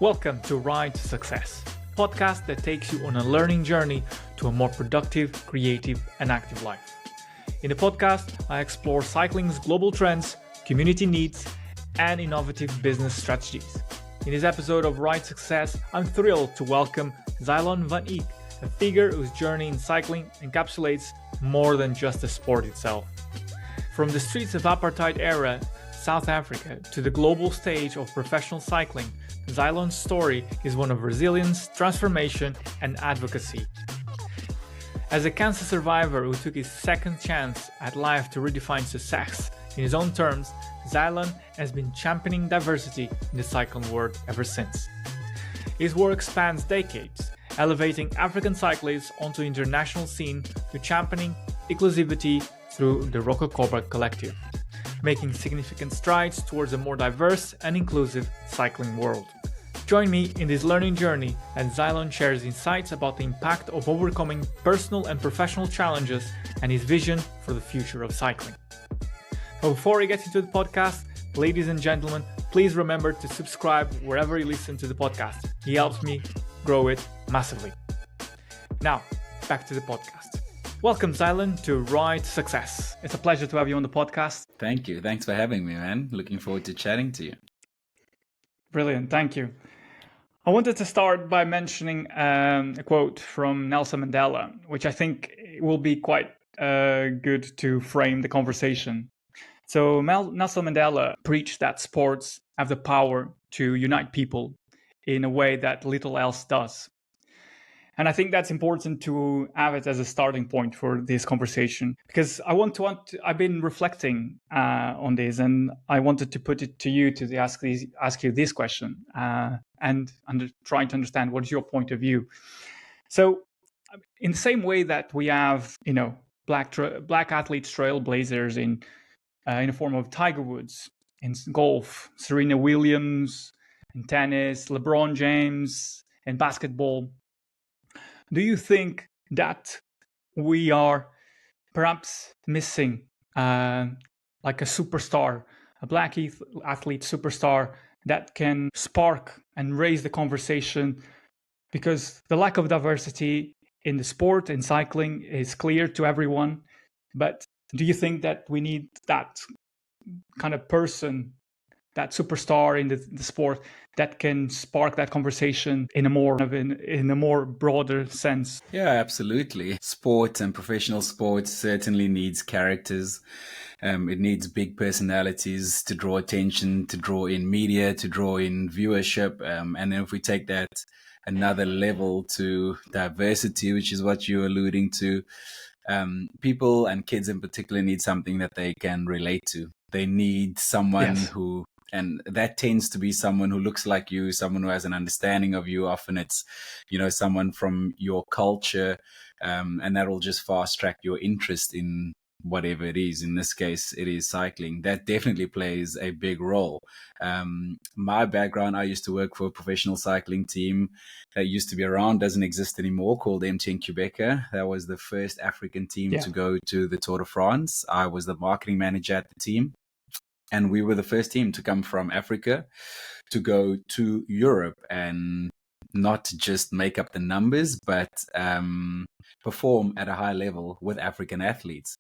Welcome to Ride to Success, a podcast that takes you on a learning journey to a more productive, creative, and active life. In the podcast, I explore cycling's global trends, community needs, and innovative business strategies. In this episode of Ride Success, I'm thrilled to welcome Xylon van Eyck, a figure whose journey in cycling encapsulates more than just the sport itself. From the streets of apartheid era South Africa to the global stage of professional cycling, Xylon's story is one of resilience, transformation, and advocacy. As a cancer survivor who took his second chance at life to redefine success in his own terms, Xylon has been championing diversity in the cycling world ever since. His work spans decades, elevating African cyclists onto the international scene to championing inclusivity through the Rocket Cobra Collective, making significant strides towards a more diverse and inclusive cycling world. Join me in this learning journey as Xylon shares insights about the impact of overcoming personal and professional challenges and his vision for the future of cycling. But before we get into the podcast, ladies and gentlemen, please remember to subscribe wherever you listen to the podcast. He helps me grow it massively. Now, back to the podcast. Welcome, Xylon, to Ride to Success. It's a pleasure to have you on the podcast. Thank you. Thanks for having me, man. Looking forward to chatting to you. Brilliant. Thank you. I wanted to start by mentioning a quote from Nelson Mandela, which I think will be quite good to frame the conversation. So Nelson Mandela preached that sports have the power to unite people in a way that little else does. And I think that's important to have it as a starting point for this conversation, because I've been reflecting on this, and I wanted to put it to you to ask you this question, and trying to understand what is your point of view. So, in the same way that we have, black athletes, trailblazers in the form of Tiger Woods in golf, Serena Williams in tennis, LeBron James in basketball. Do you think that we are perhaps missing like a superstar, a black athlete superstar that can spark and raise the conversation? Because the lack of diversity in the sport and cycling is clear to everyone. But do you think that we need that kind of person, that superstar in the sport that can spark that conversation in a more broader sense? Yeah, absolutely. Sport and professional sports certainly needs characters. It needs big personalities to draw attention, to draw in media, to draw in viewership. And then if we take that another level to diversity, which is what you're alluding to, people and kids in particular need something that they can relate to. They need someone who, and that tends to be someone who looks like you, someone who has an understanding of you. Often it's, someone from your culture, and that will just fast track your interest in whatever it is. In this case, it is cycling. That definitely plays a big role. My background, I used to work for a professional cycling team that used to be around, doesn't exist anymore, called MTN Quebecer. That was the first African team to go to the Tour de France. I was the marketing manager at the team. And we were the first team to come from Africa to go to Europe and not just make up the numbers, but perform at a high level with African athletes.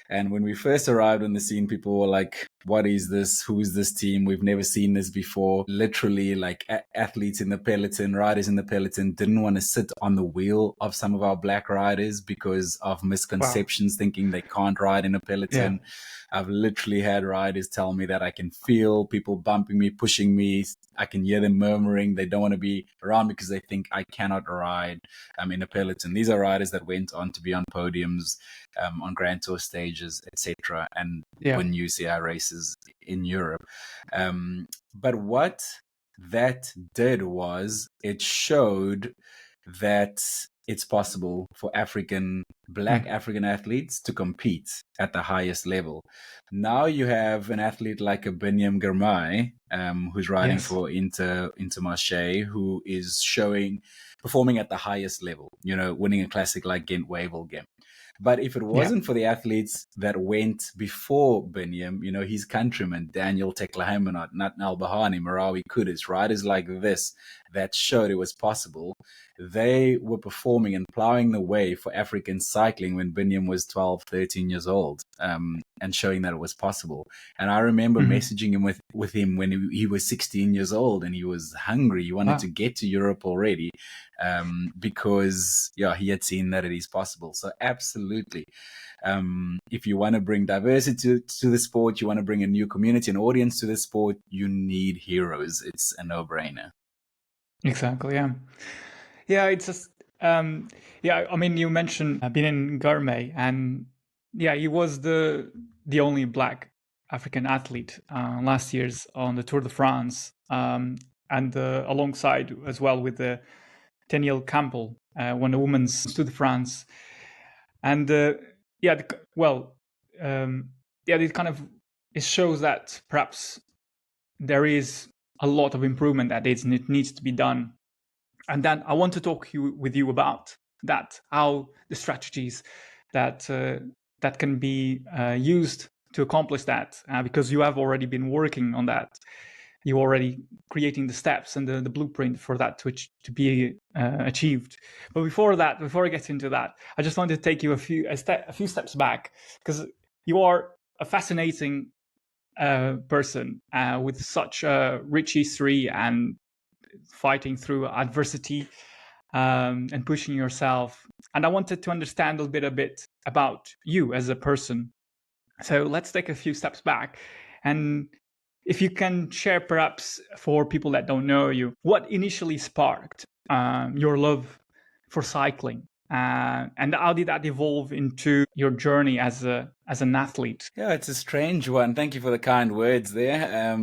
And when we first arrived on the scene, people were like, what is this? Who is this team? We've never seen this before. Literally, like athletes in the peloton, riders in the peloton didn't want to sit on the wheel of some of our black riders because of misconceptions, thinking they can't ride in a peloton. Yeah. I've literally had riders tell me that I can feel people bumping me, pushing me. I can hear them murmuring. They don't want to be around because they think I cannot ride in a peloton. These are riders that went on to be on podiums, on Grand Tour stages, etc., and win UCI races in Europe. But what that did was it showed that it's possible for black African athletes to compete at the highest level. Now you have an athlete like a Binyam Girmay, who's riding for Intermarché, who is performing at the highest level, winning a classic like Gent-Wevelgem. But if it wasn't for the athletes that went before Binyam, his countrymen, Daniel Teklehaimanot, Nathan Albahani, Marawi Kudus, riders like this that showed it was possible. They were performing and plowing the way for African cycling when Binyam was 12, 13 years old, and showing that it was possible. And I remember messaging him with him when he was 16 years old, and he was hungry. He wanted to get to Europe already, because he had seen that it is possible. So absolutely. If you want to bring diversity to the sport, you want to bring a new community and audience to the sport, you need heroes. It's a no-brainer. Exactly. Yeah. Yeah. It's just. I mean, you mentioned being in Gourmet, and he was the only Black African athlete last year's on the Tour de France, and alongside as well with the Danielle Campbell won the women's Tour de France, and it shows that perhaps there is a lot of improvement that it needs to be done. And then I want to talk with you about that, how the strategies that can be used to accomplish that, because you have already been working on that. You're already creating the steps and the blueprint for that to be achieved. But before I get into that, I just want to take you a few steps back, because you are a fascinating person with such a rich history and fighting through adversity and pushing yourself. And I wanted to understand a bit about you as a person. So let's take a few steps back. And if you can share, perhaps for people that don't know you, what initially sparked your love for cycling? And how did that evolve into your journey as an athlete? Yeah, it's a strange one. Thank you for the kind words there.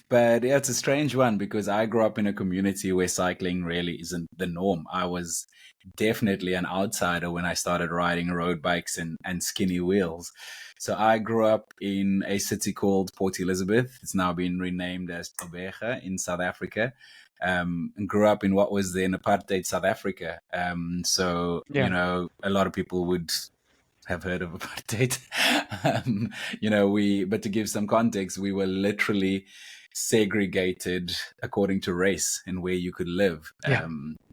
But yeah, it's a strange one because I grew up in a community where cycling really isn't the norm. I was definitely an outsider when I started riding road bikes and skinny wheels. So I grew up in a city called Port Elizabeth. It's now been renamed as Gqeberha in South Africa. And grew up in what was then apartheid South Africa. You know, a lot of people would have heard of apartheid. But to give some context, we were literally segregated according to race and where you could live.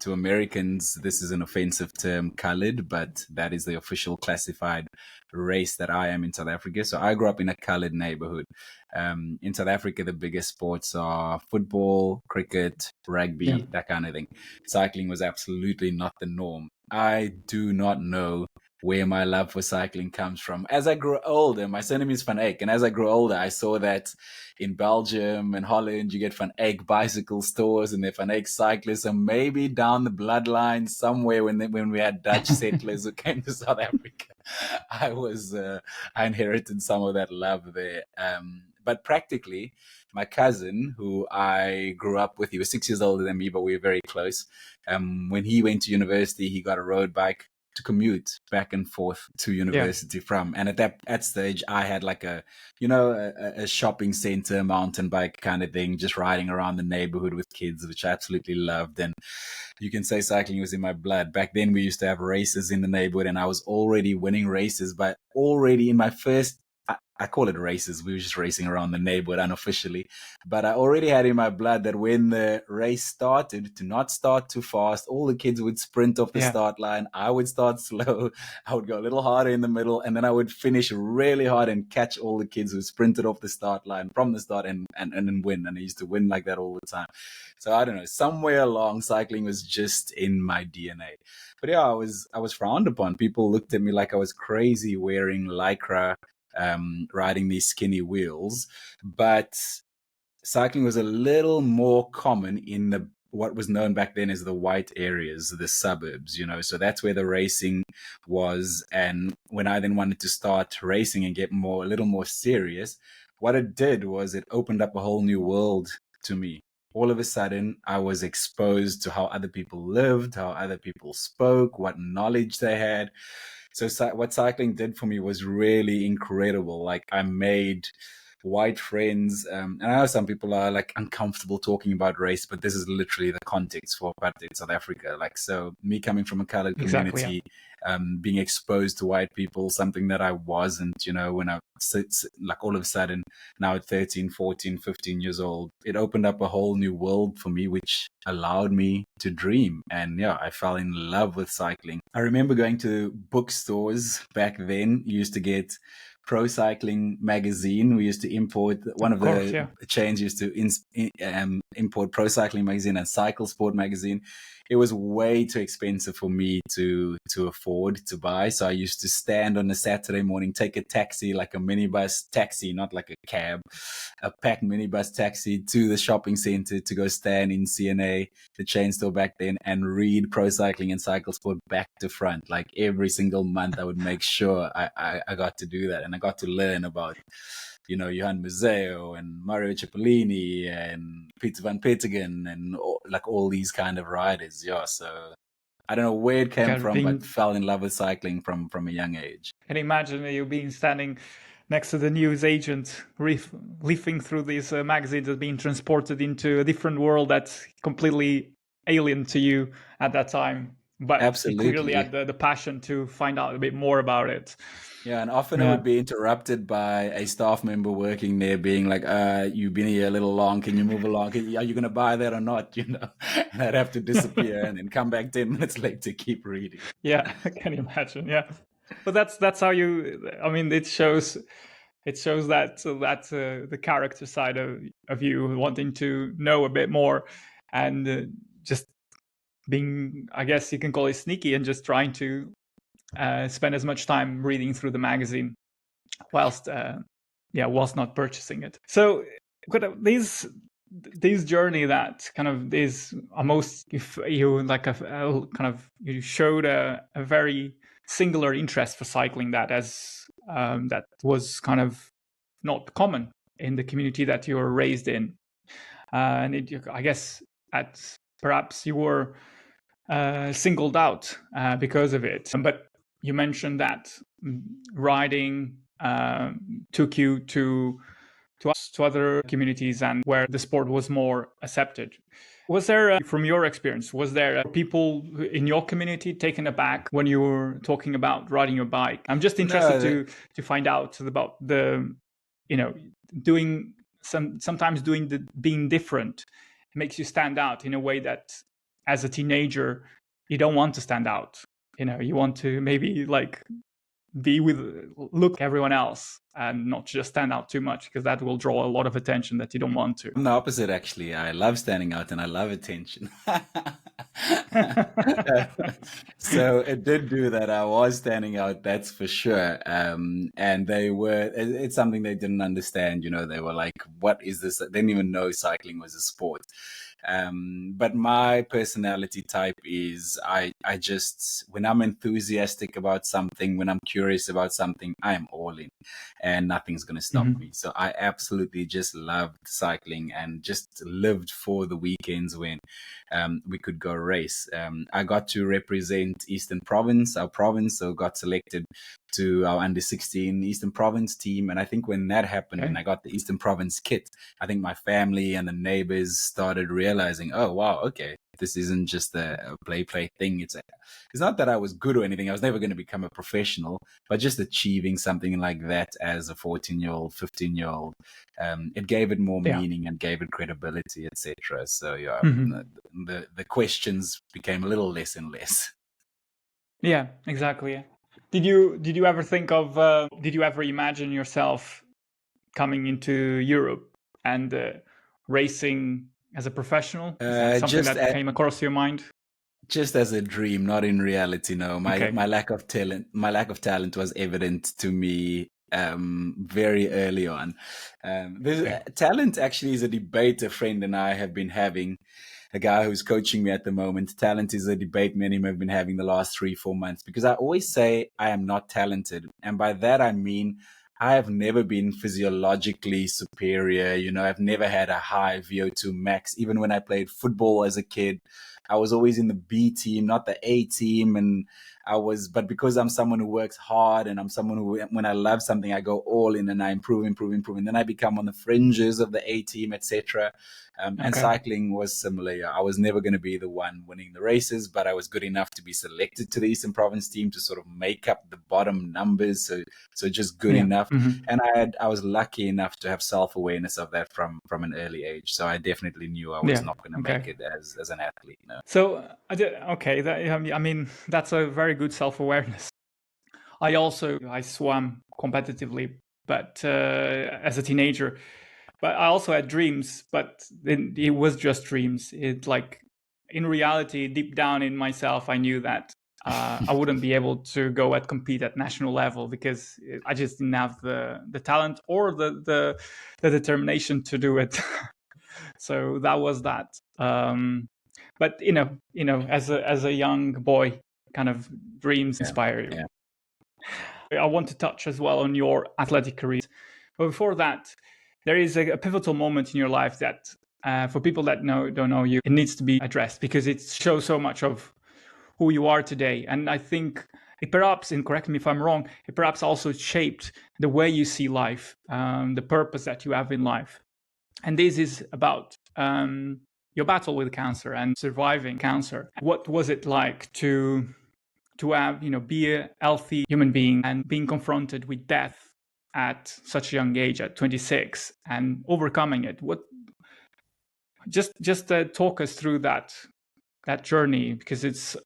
To Americans, this is an offensive term, colored, but that is the official classified race that I am in South Africa. So I grew up in a colored neighborhood. In South Africa, the biggest sports are football, cricket, rugby, that kind of thing. Cycling was absolutely not the norm. I do not know where my love for cycling comes from. As I grew older, my surname is Van Eyck, and as I grew older, I saw that in Belgium and Holland, you get Van Eyck bicycle stores and they're Van Eyck cyclists, and maybe down the bloodline somewhere when we had Dutch settlers who came to South Africa, I inherited some of that love there. But practically, my cousin, who I grew up with, he was 6 years older than me, but we were very close. When he went to university, he got a road bike to commute back and forth to university from. And at that stage, I had like a shopping center mountain bike kind of thing, just riding around the neighborhood with kids, which I absolutely loved. And you can say cycling was in my blood. Back then, we used to have races in the neighborhood, and I was already winning races, but already in my first, I call it races. We were just racing around the neighborhood unofficially. But I already had in my blood that when the race started, to not start too fast. All the kids would sprint off the start line. I would start slow. I would go a little harder in the middle. And then I would finish really hard and catch all the kids who sprinted off the start line from the start and win. And I used to win like that all the time. So I don't know, somewhere along cycling was just in my DNA. But yeah, I was frowned upon. People looked at me like I was crazy wearing Lycra, riding these skinny wheels. But cycling was a little more common in what was known back then as the white areas, the suburbs, so that's where the racing was. And when I then wanted to start racing and get a little more serious, what it did was it opened up a whole new world to me. All of a sudden, I was exposed to how other people lived, how other people spoke, what knowledge they had. So what cycling did for me was really incredible. Like I made white friends. And I know some people are like uncomfortable talking about race, but this is literally the context for apartheid South Africa. Like, so me coming from a colored Exactly. Yeah. community, being exposed to white people, something that I wasn't, when I like all of a sudden now at 13, 14, 15 years old, it opened up a whole new world for me, which allowed me to dream. And yeah, I fell in love with cycling. I remember going to bookstores back then. You used to get Pro Cycling magazine. We used to import, one Of of course. the Yeah. chains used to import Pro Cycling magazine and Cycle Sport magazine. It was way too expensive for me to afford to buy. So I used to stand on a Saturday morning, take a taxi, like a minibus taxi, not like a cab, a packed minibus taxi to the shopping center to go stand in CNA, the chain store back then, and read Pro Cycling and Cycle Sport back to front. Like every single month, I would make sure I got to do that, and I got to learn about, Johan Museo and Mario Cipollini and Peter Van Petegem and all these kind of riders. Yeah, so I don't know where it came from, but fell in love with cycling from a young age. And imagine you being standing next to the news agent, leafing through these magazines and being transported into a different world that's completely alien to you at that time. But Absolutely. you clearly had the passion to find out a bit more about it. Yeah, and often it would be interrupted by a staff member working there being like, you've been here a little long, can you move along? Are you going to buy that or not? And I'd have to disappear and then come back 10 minutes later, keep reading. Yeah, can you imagine? Yeah. But that's how it shows that the character side of you wanting to know a bit more and just being, I guess you can call it sneaky, and just trying to spend as much time reading through the magazine whilst not purchasing it. So this journey that kind of is almost, if you like a kind of, you showed a very singular interest for cycling that that was kind of not common in the community that you were raised in, and I guess perhaps you were singled out because of it. But you mentioned that riding took you to other communities and where the sport was more accepted. Was there, from your experience, was there people in your community taken aback when you were talking about riding your bike? I'm just interested to find out about the, doing sometimes being different makes you stand out in a way that as a teenager you don't want to stand out. You want to maybe like look everyone else and not just stand out too much, because that will draw a lot of attention that you don't want to. I'm the opposite, actually. I love standing out and I love attention. So it did do that. I was standing out, that's for sure. And it's something they didn't understand. They were like, what is this? They didn't even know cycling was a sport. But my personality type is I just, when I'm enthusiastic about something, when I'm curious about something, I am all in and nothing's going to stop me. So I absolutely just loved cycling and just lived for the weekends when we could go race. I got to represent Eastern Province, our province, so got selected to our under 16 Eastern Province team. And I think when that happened and I got the Eastern Province kit, I think my family and the neighbors started realizing, oh, wow, okay, this isn't just a play thing. It's not that I was good or anything. I was never going to become a professional, but just achieving something like that as a 14-year-old, 15-year-old, it gave it more meaning and gave it credibility, etc. So the questions became a little less and less. Yeah, exactly. Yeah. Did you ever think of? Did you ever imagine yourself coming into Europe and racing as a professional? Is that something that came across your mind? Just as a dream, not in reality. No, my lack of talent was evident to me very early on. Talent actually is a debate a friend and I have been having. A guy who's coaching me at the moment. Talent is a debate me and him have been having the last 3-4 months, because I always say I am not talented. And by that, I mean, I have never been physiologically superior. I've never had a high VO2 max. Even when I played football as a kid, I was always in the B team, not the A team. And but because I'm someone who works hard and I'm someone who, when I love something, I go all in and I improve. And then I become on the fringes of the A team, etc. And cycling was similar. Yeah. I was never going to be the one winning the races, but I was good enough to be selected to the Eastern Province team to sort of make up the bottom numbers. So just good enough. And I was lucky enough to have self-awareness of that from an early age. So I definitely knew I was not going to make it as an athlete. No. So I mean, that's a very good self-awareness. I swam competitively, but as a teenager, but I also had dreams, but it was just dreams. It like, in reality, deep down in myself, I knew that I wouldn't be able to go and compete at national level because I just didn't have the talent or the determination to do it. So that was that. But as a young boy, kind of dreams inspire you. Yeah. I want to touch as well on your athletic career. But before that, there is a pivotal moment in your life that, for people that don't know you, it needs to be addressed because it shows so much of who you are today. And I think it perhaps, and correct me if I'm wrong, it perhaps also shaped the way you see life, the purpose that you have in life. And this is about your battle with cancer and surviving cancer. What was it like to have, be a healthy human being and being confronted with death at such a young age, at 26, and overcoming it? Just talk us through that journey, because it's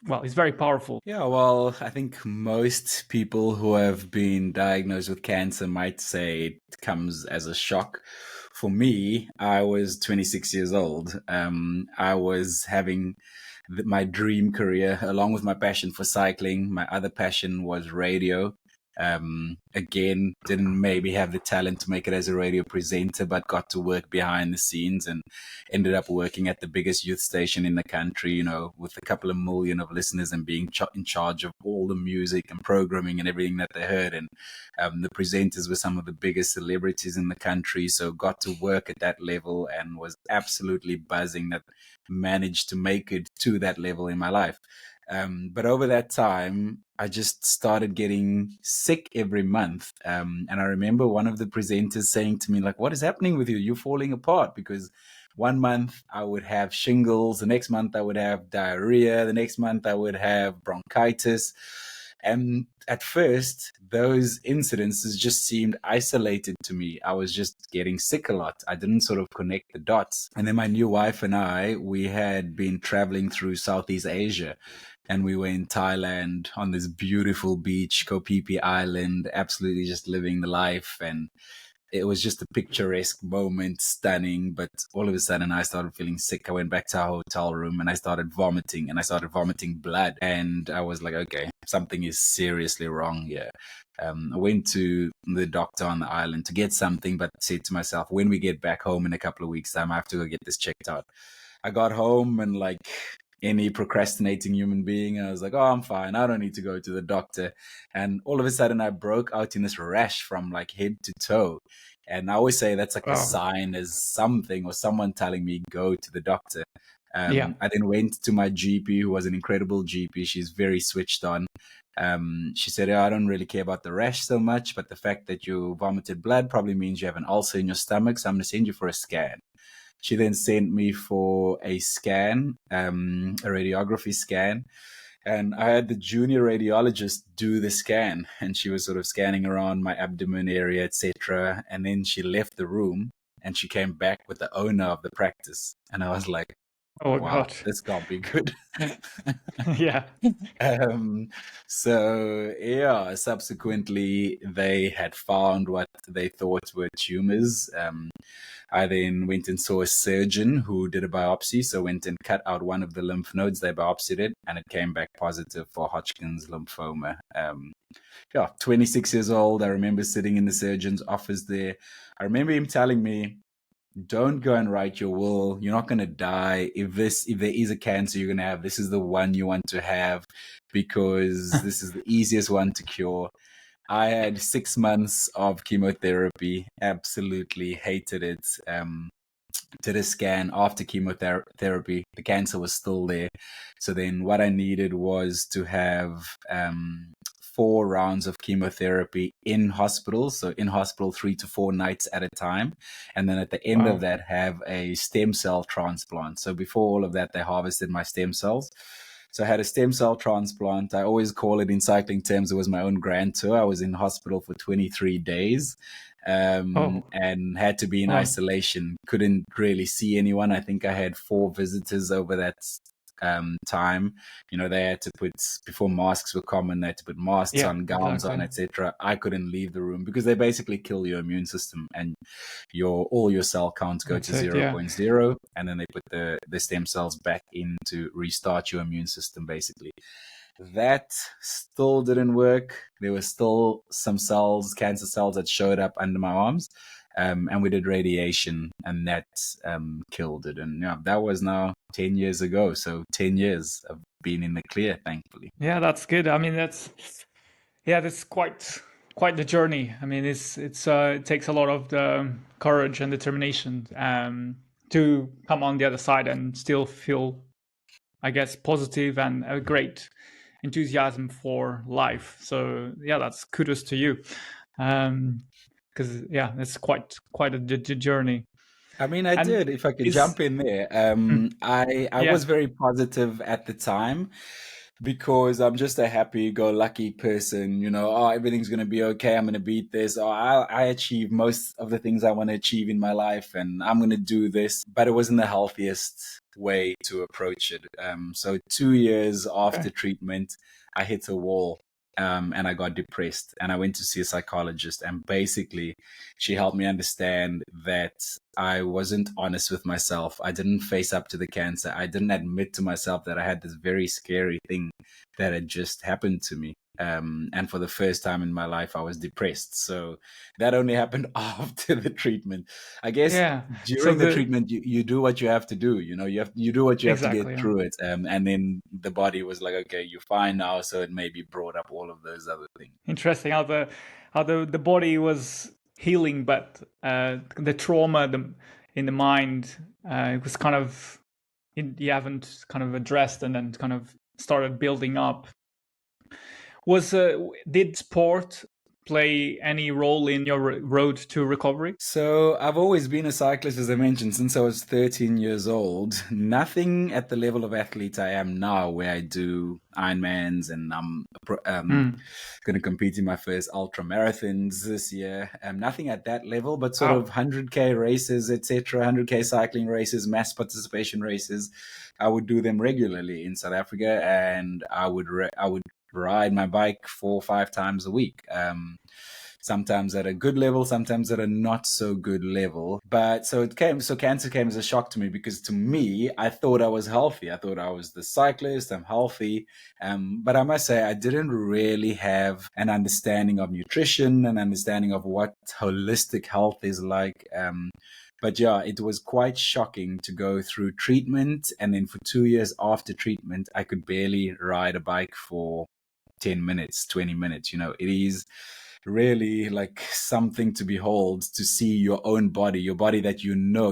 very powerful. Yeah, well, I think most people who have been diagnosed with cancer might say it comes as a shock. For me, I was 26 years old. I was having my dream career along with my passion for cycling. My other passion was radio. Again, didn't maybe have the talent to make it as a radio presenter, but got to work behind the scenes and ended up working at the biggest youth station in the country, with a couple of million of listeners and being in charge of all the music and programming and everything that they heard. And the presenters were some of the biggest celebrities in the country. So got to work at that level and was absolutely buzzing that managed to make it to that level in my life. But over that time, I just started getting sick every month. And I remember one of the presenters saying to me, like, what is happening with you? You're falling apart. Because one month I would have shingles. The next month I would have diarrhea. The next month I would have bronchitis. And at first, those incidences just seemed isolated to me. I was just getting sick a lot. I didn't sort of connect the dots. And then my new wife and I, we had been traveling through Southeast Asia. And we were in Thailand on this beautiful beach, Koh Phi Phi Island, absolutely just living the life. And it was just a picturesque moment, stunning. But all of a sudden, I started feeling sick. I went back to our hotel room and I started vomiting, and I started vomiting blood. And I was like, okay, something is seriously wrong here. I went to the doctor on the island to get something, but said to myself, when we get back home in a couple of weeks' time, I have to go get this checked out. I got home and like any procrastinating human being, I was like, oh, I'm fine. I don't need to go to the doctor. And all of a sudden I broke out in this rash from like head to toe. And I always say that's like a sign as something or someone telling me go to the doctor. I then went to my GP, who was an incredible GP. She's very switched on. She said, I don't really care about the rash so much, but the fact that you vomited blood probably means you have an ulcer in your stomach. So I'm going to send you for a scan. She then sent me for a scan, a radiography scan. And I had the junior radiologist do the scan, and she was sort of scanning around my abdomen area, etc. And then she left the room and she came back with the owner of the practice. And I was like, oh, wow, God, this can't be good. Yeah. Subsequently, they had found what they thought were tumors. I then went and saw a surgeon who did a biopsy. So went and cut out one of the lymph nodes. They biopsied it and it came back positive for Hodgkin's lymphoma. 26 years old. I remember sitting in the surgeon's office there. I remember him telling me, don't go and write your will. You're not going to die. If there is a cancer you're going to have, this is the one you want to have because this is the easiest one to cure. I had 6 months of chemotherapy, absolutely hated it. did a scan after chemotherapy. The cancer was still there. So then what I needed was to have 4 rounds of chemotherapy in hospital. So in hospital 3 to 4 nights at a time. And then at the end of Wow. that, have a stem cell transplant. So before all of that, they harvested my stem cells. So I had a stem cell transplant. I always call it in cycling terms, it was my own grand tour. I was in hospital for 23 days Oh, and had to be in wow. isolation. Couldn't really see anyone. I think I had 4 visitors over that time. They had to put, before masks were common, they had to put masks Yeah, on, gowns on, exactly. etc. I couldn't leave the room because they basically kill your immune system, and all your cell counts go to That's it. zero Yeah. point 0, and then they put the stem cells back in to restart your immune system, basically. That still didn't work. There were still some cells, cancer cells, that showed up under my arms. And we did radiation, and that killed it. And yeah, that was now 10 years ago. So 10 years of being in the clear, thankfully. Yeah, that's good. I mean, that's quite the journey. I mean, it takes a lot of the courage and determination to come on the other side and still feel, I guess, positive and a great enthusiasm for life. So yeah, that's kudos to you. Because yeah, it's quite a journey. I mean, I And did. If I could is jump in there, I yeah, was very positive at the time because I'm just a happy-go-lucky person. Oh, everything's gonna be okay. I'm gonna beat this. Oh, I achieve most of the things I want to achieve in my life, and I'm gonna do this. But it wasn't the healthiest way to approach it. So 2 years after okay. treatment, I hit a wall. And I got depressed, and I went to see a psychologist, and basically she helped me understand that I wasn't honest with myself. I didn't face up to the cancer. I didn't admit to myself that I had this very scary thing that had just happened to me. And for the first time in my life, I was depressed. So that only happened after the treatment. I guess Yeah. So during the the treatment, you do what you have to do. You do what you have to get exactly. Yeah. through it. And then the body was like, okay, you're fine now. So it maybe brought up all of those other things. Interesting how the body was healing, but the trauma in the mind it was kind of you haven't kind of addressed and then kind of started building up. Did sport play any role in your road to recovery? So I've always been a cyclist, as I mentioned, since I was 13 years old. Nothing at the level of athlete I am now, where I do Ironmans, and I'm Mm. going to compete in my first ultra marathons this year. Nothing at that level, but sort of Wow. 100K races, etc., 100K cycling races, mass participation races. I would do them regularly in South Africa, and I would ride my bike 4 or 5 times a week. Sometimes at a good level, sometimes at a not so good level. But so cancer came as a shock to me, because to me, I thought I was healthy. I thought I was the cyclist, I'm healthy. But I must say, I didn't really have an understanding of nutrition, an understanding of what holistic health is like. But yeah, it was quite shocking to go through treatment. And then for 2 years after treatment, I could barely ride a bike for 10 minutes, 20 minutes. It is really like something to behold, to see your own body, your body that you know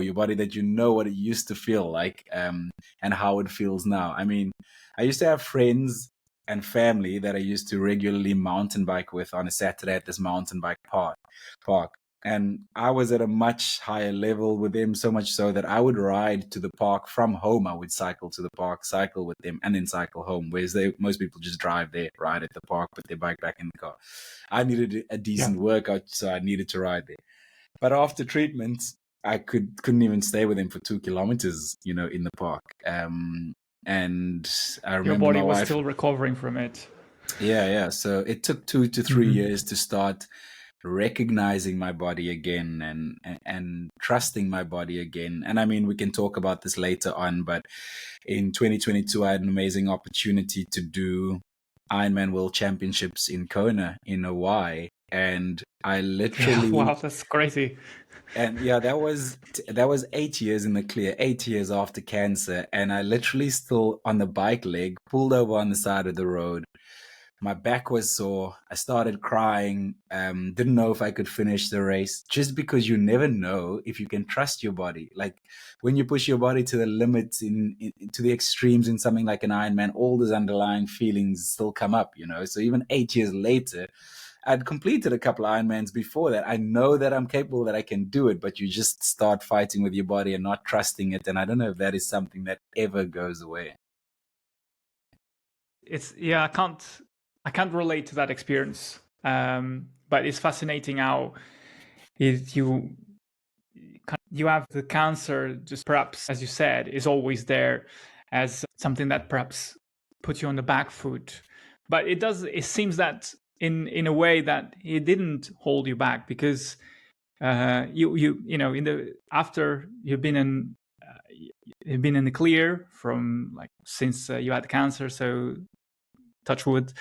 what it used to feel like, and how it feels now. I mean, I used to have friends and family that I used to regularly mountain bike with on a Saturday at this mountain bike park. And I was at a much higher level with them, so much so that I would ride to the park from home. I would cycle to the park, cycle with them, and then cycle home. Whereas most people just drive there, ride at the park, put their bike back in the car. I needed a Yeah. decent workout, so I needed to ride there. But after treatment, I couldn't even stay with him for 2 kilometers, in the park. And I Your remember body my was wife. still recovering from it. Yeah. So it took 2 to 3 years to start recognizing my body again, and trusting my body again. And I mean, we can talk about this later on, but in 2022, I had an amazing opportunity to do Ironman World Championships in Kona in Hawaii. And I Yeah. literally, Wow, that's crazy. and yeah, that was 8 years in the clear, 8 years after cancer. And I literally still on the bike leg, pulled over on the side of the road, My back was sore. I started crying. Didn't know if I could finish the race, just because you never know if you can trust your body. Like when you push your body to the limits, to the extremes in something like an Ironman, all those underlying feelings still come up, you know. So even 8 years later, I'd completed a couple of Ironmans before that. I know that I'm capable, that I can do it, but you just start fighting with your body and not trusting it. And I don't know if that is something that ever goes away. I can't relate to that experience. But it's fascinating how you have the cancer, just perhaps, as you said, is always there as something that perhaps puts you on the back foot. But it seems that in a way that it didn't hold you back, because after you've been in the clear from since you had cancer, so touch wood,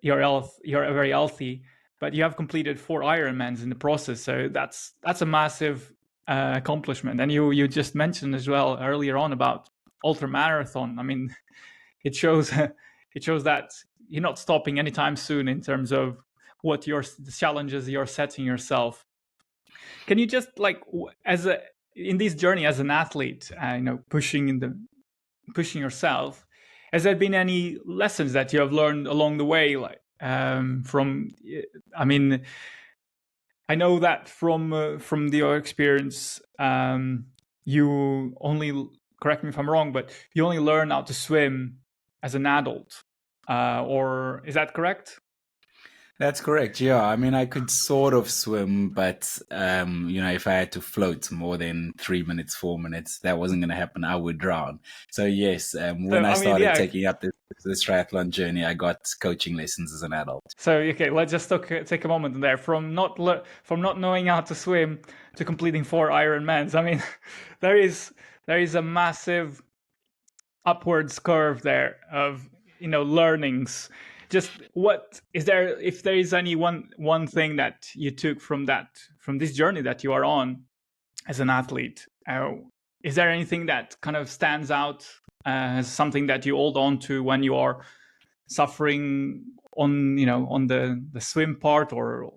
you're very healthy, but you have completed 4 Ironmans in the process, so that's a massive accomplishment. And you just mentioned as well earlier on about ultra marathon. I mean, it shows that you're not stopping anytime soon in terms of what the challenges you're setting yourself. Can you just in this journey as an athlete, pushing yourself, has there been any lessons that you have learned along the way, from? I mean, I know that from your experience, you only, correct me if I'm wrong, but you only learn how to swim as an adult, or is that correct? That's correct. Yeah. I mean, I could sort of swim, but, if I had to float more than 3 minutes, 4 minutes, that wasn't going to happen. I would drown. So yes, when I started taking up this triathlon journey, I got coaching lessons as an adult. So, okay, let's just take a moment there. From not knowing how to swim to completing 4 Ironmans. I mean, there is a massive upwards curve there of learnings. Just what is there? If there is any one thing that you took from this journey that you are on as an athlete, is there anything that kind of stands out as something that you hold on to when you are suffering on the swim part, or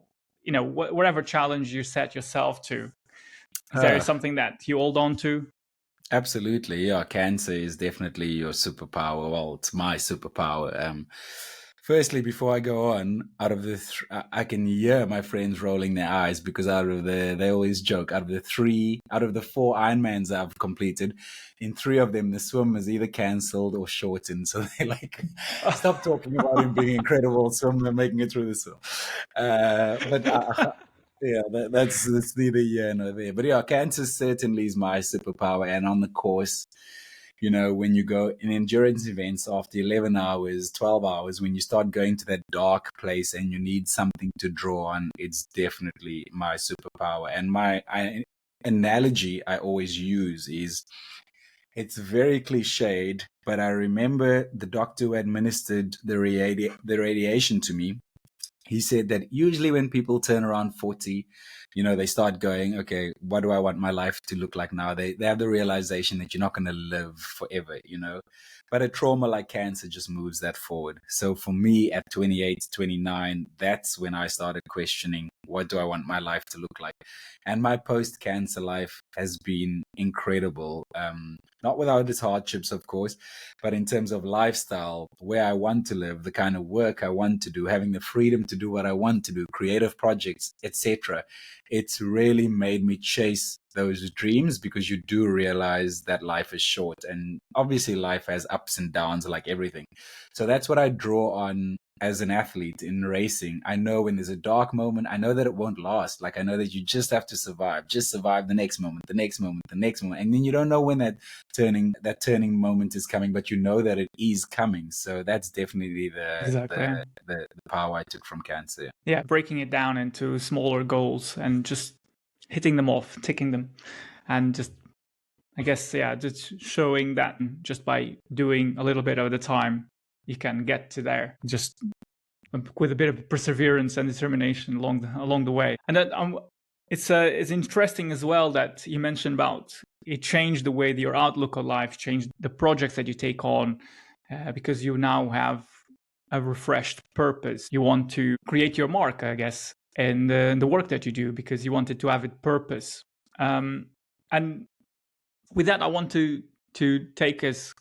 whatever challenge you set yourself to? Is there something that you hold on to? Absolutely. Yeah. Cancer is definitely your superpower. Well, it's my superpower. Firstly, before I go on, out of the, I can hear my friends rolling their eyes, because they always joke, out of the 4 Ironmans I've completed, in 3 of them, the swim is either cancelled or shortened. So they stop talking about him being incredible swim and making it through the swim. Yeah, that's neither here nor there. But yeah, cancer certainly is my superpower. And on the course, when you go in endurance events after 11 hours, 12 hours, when you start going to that dark place and you need something to draw on, it's definitely my superpower. And my analogy I always use is, it's very cliched, but I remember the doctor who administered the radiation to me. He said that usually when people turn around 40, they start going, okay, what do I want my life to look like now? They have the realization that you're not going to live forever, But a trauma like cancer just moves that forward. So for me at 28, 29, that's when I started questioning, what do I want my life to look like? And my post-cancer life has been incredible. Not without its hardships, of course, but in terms of lifestyle, where I want to live, the kind of work I want to do, having the freedom to do what I want to do, creative projects, etc. It's really made me chase those dreams, because you do realize that life is short, and obviously life has ups and downs like everything. So that's what I draw on as an athlete in racing. I know when there's a dark moment, I know that it won't last. I know that you just have to survive the next moment, the next moment, the next moment. And then you don't know when that turning moment is coming, but you know that it is coming. So that's definitely the power I took from cancer. Yeah, breaking it down into smaller goals and just hitting them off, ticking them, and just, I guess, just showing that just by doing a little bit at a time, you can get to there, just with a bit of perseverance and determination along the way. And that it's interesting as well that you mentioned about it changed the way that your outlook on life, changed the projects that you take on, because you now have a refreshed purpose. You want to create your mark, I guess, in the work that you do, because you wanted to have it purpose. And with that, I want to take us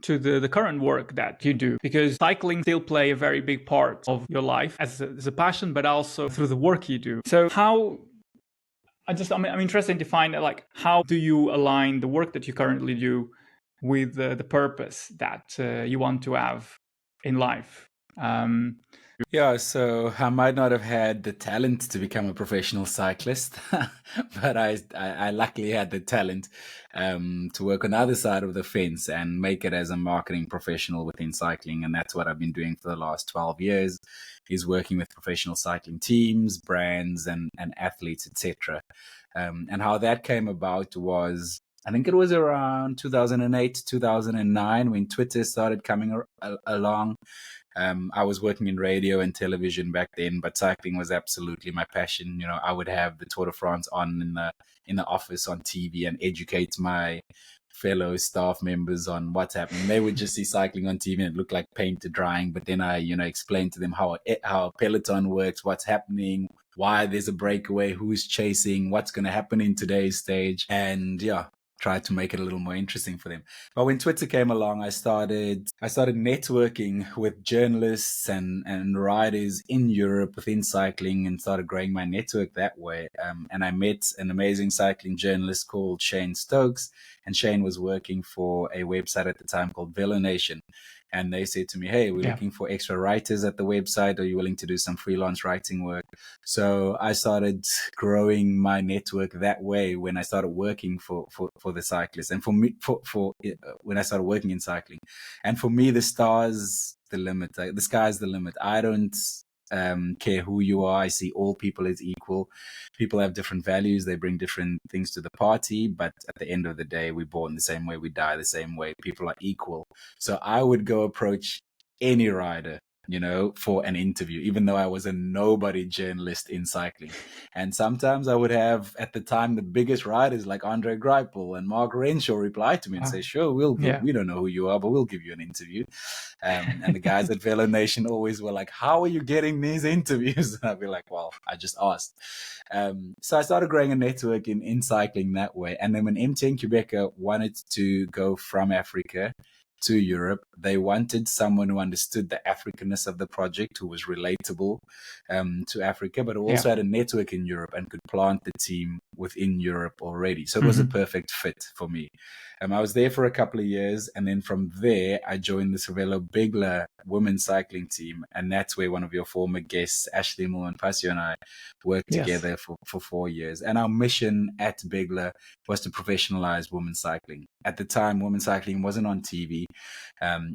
to the current work that you do, because cycling still play a very big part of your life as a passion, but also through the work you do. So I'm interested to find out, like, how do you align the work that you currently do with the purpose that you want to have in life? Yeah, so I might not have had the talent to become a professional cyclist, but I luckily had the talent to work on the other side of the fence and make it as a marketing professional within cycling. And that's what I've been doing for the last 12 years, is working with professional cycling teams, brands, and athletes, etc. And how that came about was, I think it was around 2008, 2009, when Twitter started coming along. I was working in radio and television back then, but cycling was absolutely my passion. You know, I would have the Tour de France on in the office on TV and educate my fellow staff members on what's happening. They would just see cycling on TV and it looked like paint drying. But then I, explained to them how a peloton works, what's happening, why there's a breakaway, who's chasing, what's going to happen in today's stage, and yeah, tried to make it a little more interesting for them. But when Twitter came along, I started networking with journalists and riders in Europe within cycling, and started growing my network that way. And I met an amazing cycling journalist called Shane Stokes, and Shane was working for a website at the time called Velo Nation. And they said to me, hey, we're looking for extra writers at the website. Are you willing to do some freelance writing work? So I started growing my network that way when I started working for the cyclists. And for me, when I started working in cycling. And for me, the sky's the limit. I don't care who you are. I see all people as equal. People have different values. They bring different things to the party. But at the end of the day, we're born the same way. We die the same way. People are equal. So I would go approach any rider, for an interview, even though I was a nobody journalist in cycling. And sometimes I would have, at the time, the biggest riders like Andre Greipel and Mark Renshaw reply to me and say, sure, we don't know who you are, but we'll give you an interview. And the guys at Velo Nation always were like, how are you getting these interviews? And I'd be like, well, I just asked. So I started growing a network in cycling that way. And then when MTN Quebec wanted to go from Africa to Europe, they wanted someone who understood the Africanness of the project, who was relatable to Africa, but who also had a network in Europe and could plant the team within Europe already. So it was a perfect fit for me. I was there for a couple of years, and then from there, I joined the Cervelo Bigla women's cycling team, and that's where one of your former guests, Ashley Moen-Pasio, and I worked together for 4 years. And our mission at Bigla was to professionalize women's cycling. At the time, women's cycling wasn't on TV.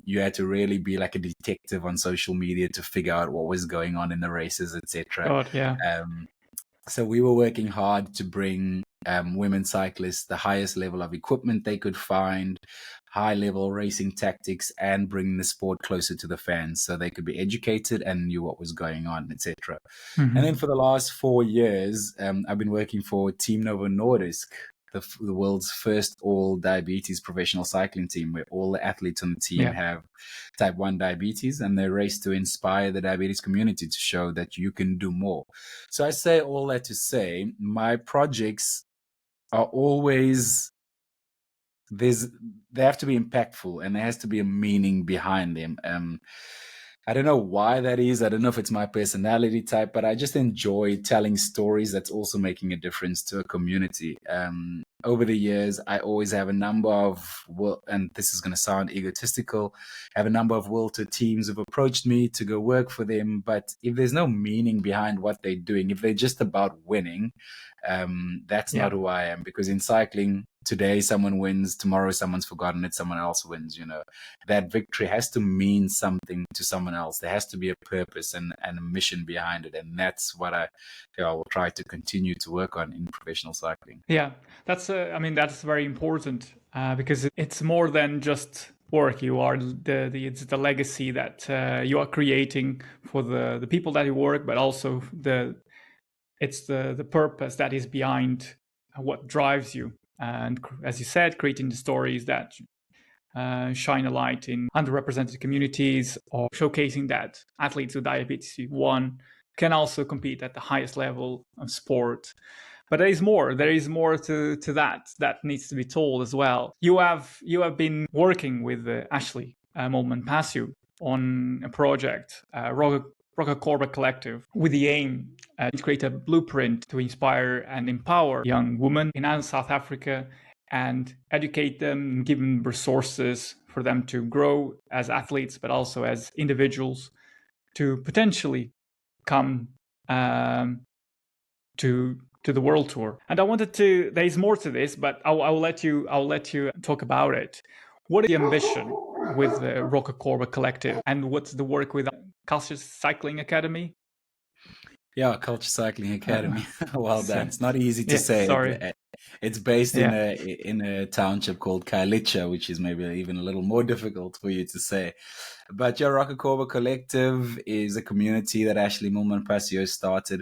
You had to really be like a detective on social media to figure out what was going on in the races, etc. So we were working hard to bring women cyclists the highest level of equipment they could find, high-level racing tactics, and bring the sport closer to the fans so they could be educated and knew what was going on, etc. And then for the last 4 years, I've been working for Team Novo Nordisk, the world's first all-diabetes professional cycling team, where all the athletes on the team have type 1 diabetes, and they race to inspire the diabetes community to show that you can do more. So I say all that to say, my projects are always, they have to be impactful, and there has to be a meaning behind them. I don't know why that is. I don't know if it's my personality type, but I just enjoy telling stories that's also making a difference to a community. Over the years, I always have a number of, and this is going to sound egotistical, I have a number of World Tour teams who've approached me to go work for them. But if there's no meaning behind what they're doing, if they're just about winning, that's not who I am. Because in cycling, today someone wins, tomorrow someone's forgotten it, someone else wins. That victory has to mean something to someone else. There has to be a purpose and a mission behind it, and that's what I will try to continue to work on in professional cycling. That's very important, because it's more than just work. You are it's the legacy that you are creating for the people that you work, but also it's the purpose that is behind what drives you. And as you said, creating the stories that shine a light in underrepresented communities, or showcasing that athletes with diabetes type 1 can also compete at the highest level of sport. But there is more. There is more to that needs to be told as well. You have been working with Ashley Molman-Pasio on a project, Roca Corba Collective, with the aim to create a blueprint to inspire and empower young women in South Africa and educate them, give them resources for them to grow as athletes, but also as individuals to potentially come to the world tour. And I wanted to. There is more to this, but I'll let you talk about it. What is the ambition with the Roca Corba Collective, and what's the work with Culture Cycling Academy? Yeah, Culture Cycling Academy. Well done. It's not easy to say. Sorry. It's based in a township called Kailicha, which is maybe even a little more difficult for you to say. But your Roca Corba Collective is a community that Ashley Molman-Pasio started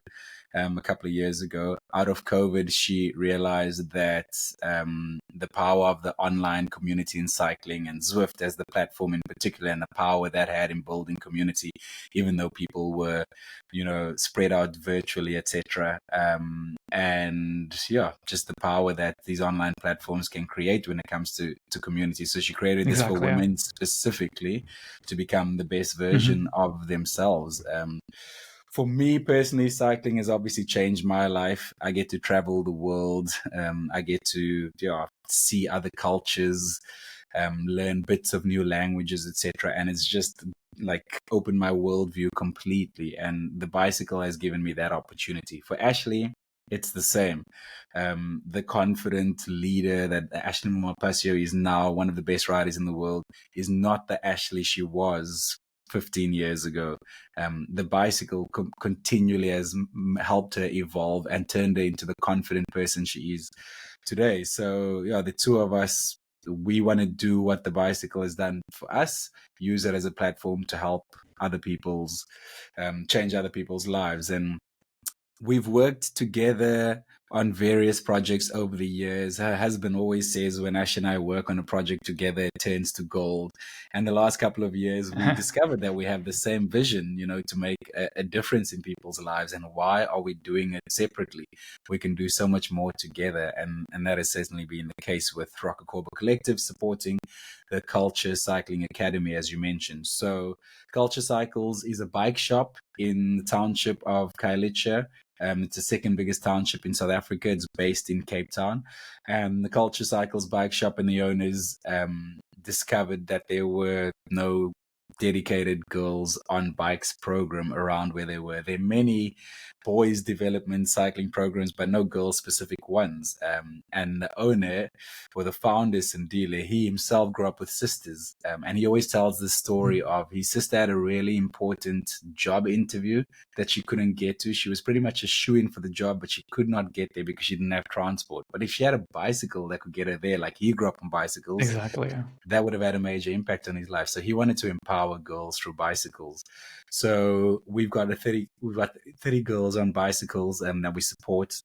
a couple of years ago. Out of COVID, she realized that the power of the online community in cycling, and Zwift as the platform in particular, and the power that had in building community, even though people were, spread out virtually, etc. And yeah, just the power that these online platforms can create when it comes to community. So she created this for women specifically to become the best version of themselves. For me personally, cycling has obviously changed my life. I get to travel the world. I get to see other cultures, learn bits of new languages, etc. And it's just like opened my worldview completely. And the bicycle has given me that opportunity. For Ashley, it's the same. The confident leader that Ashley Molman-Pasio is now, one of the best riders in the world, is not the Ashley she was 15 years ago. The bicycle continually has helped her evolve and turned her into the confident person she is today. So yeah, the two of us, we want to do what the bicycle has done for us, use it as a platform to help other people's, change other people's lives. And we've worked together on various projects over the years. Her husband always says when Ash and I work on a project together, it turns to gold. And the last couple of years, we discovered that we have the same vision, to make a difference in people's lives. And why are we doing it separately? We can do so much more together. And that has certainly been the case with Roca Corba Collective, supporting the Culture Cycling Academy, as you mentioned. So Culture Cycles is a bike shop in the township of Kailicha. It's the second biggest township in South Africa. It's based in Cape Town. And the Culture Cycles bike shop and the owners discovered that there were no dedicated girls on bikes program around where they were. There are many boys development cycling programs, but no girl specific ones. And the owner, or the founder, Sandile, he himself grew up with sisters. And he always tells the story of his sister had a really important job interview that she couldn't get to. She was pretty much a shoo-in for the job, but she could not get there because she didn't have transport. But if she had a bicycle that could get her there, like he grew up on bicycles, exactly, yeah, that would have had a major impact on his life. So he wanted to empower girls through bicycles. So we've got 30 girls on bicycles that we support.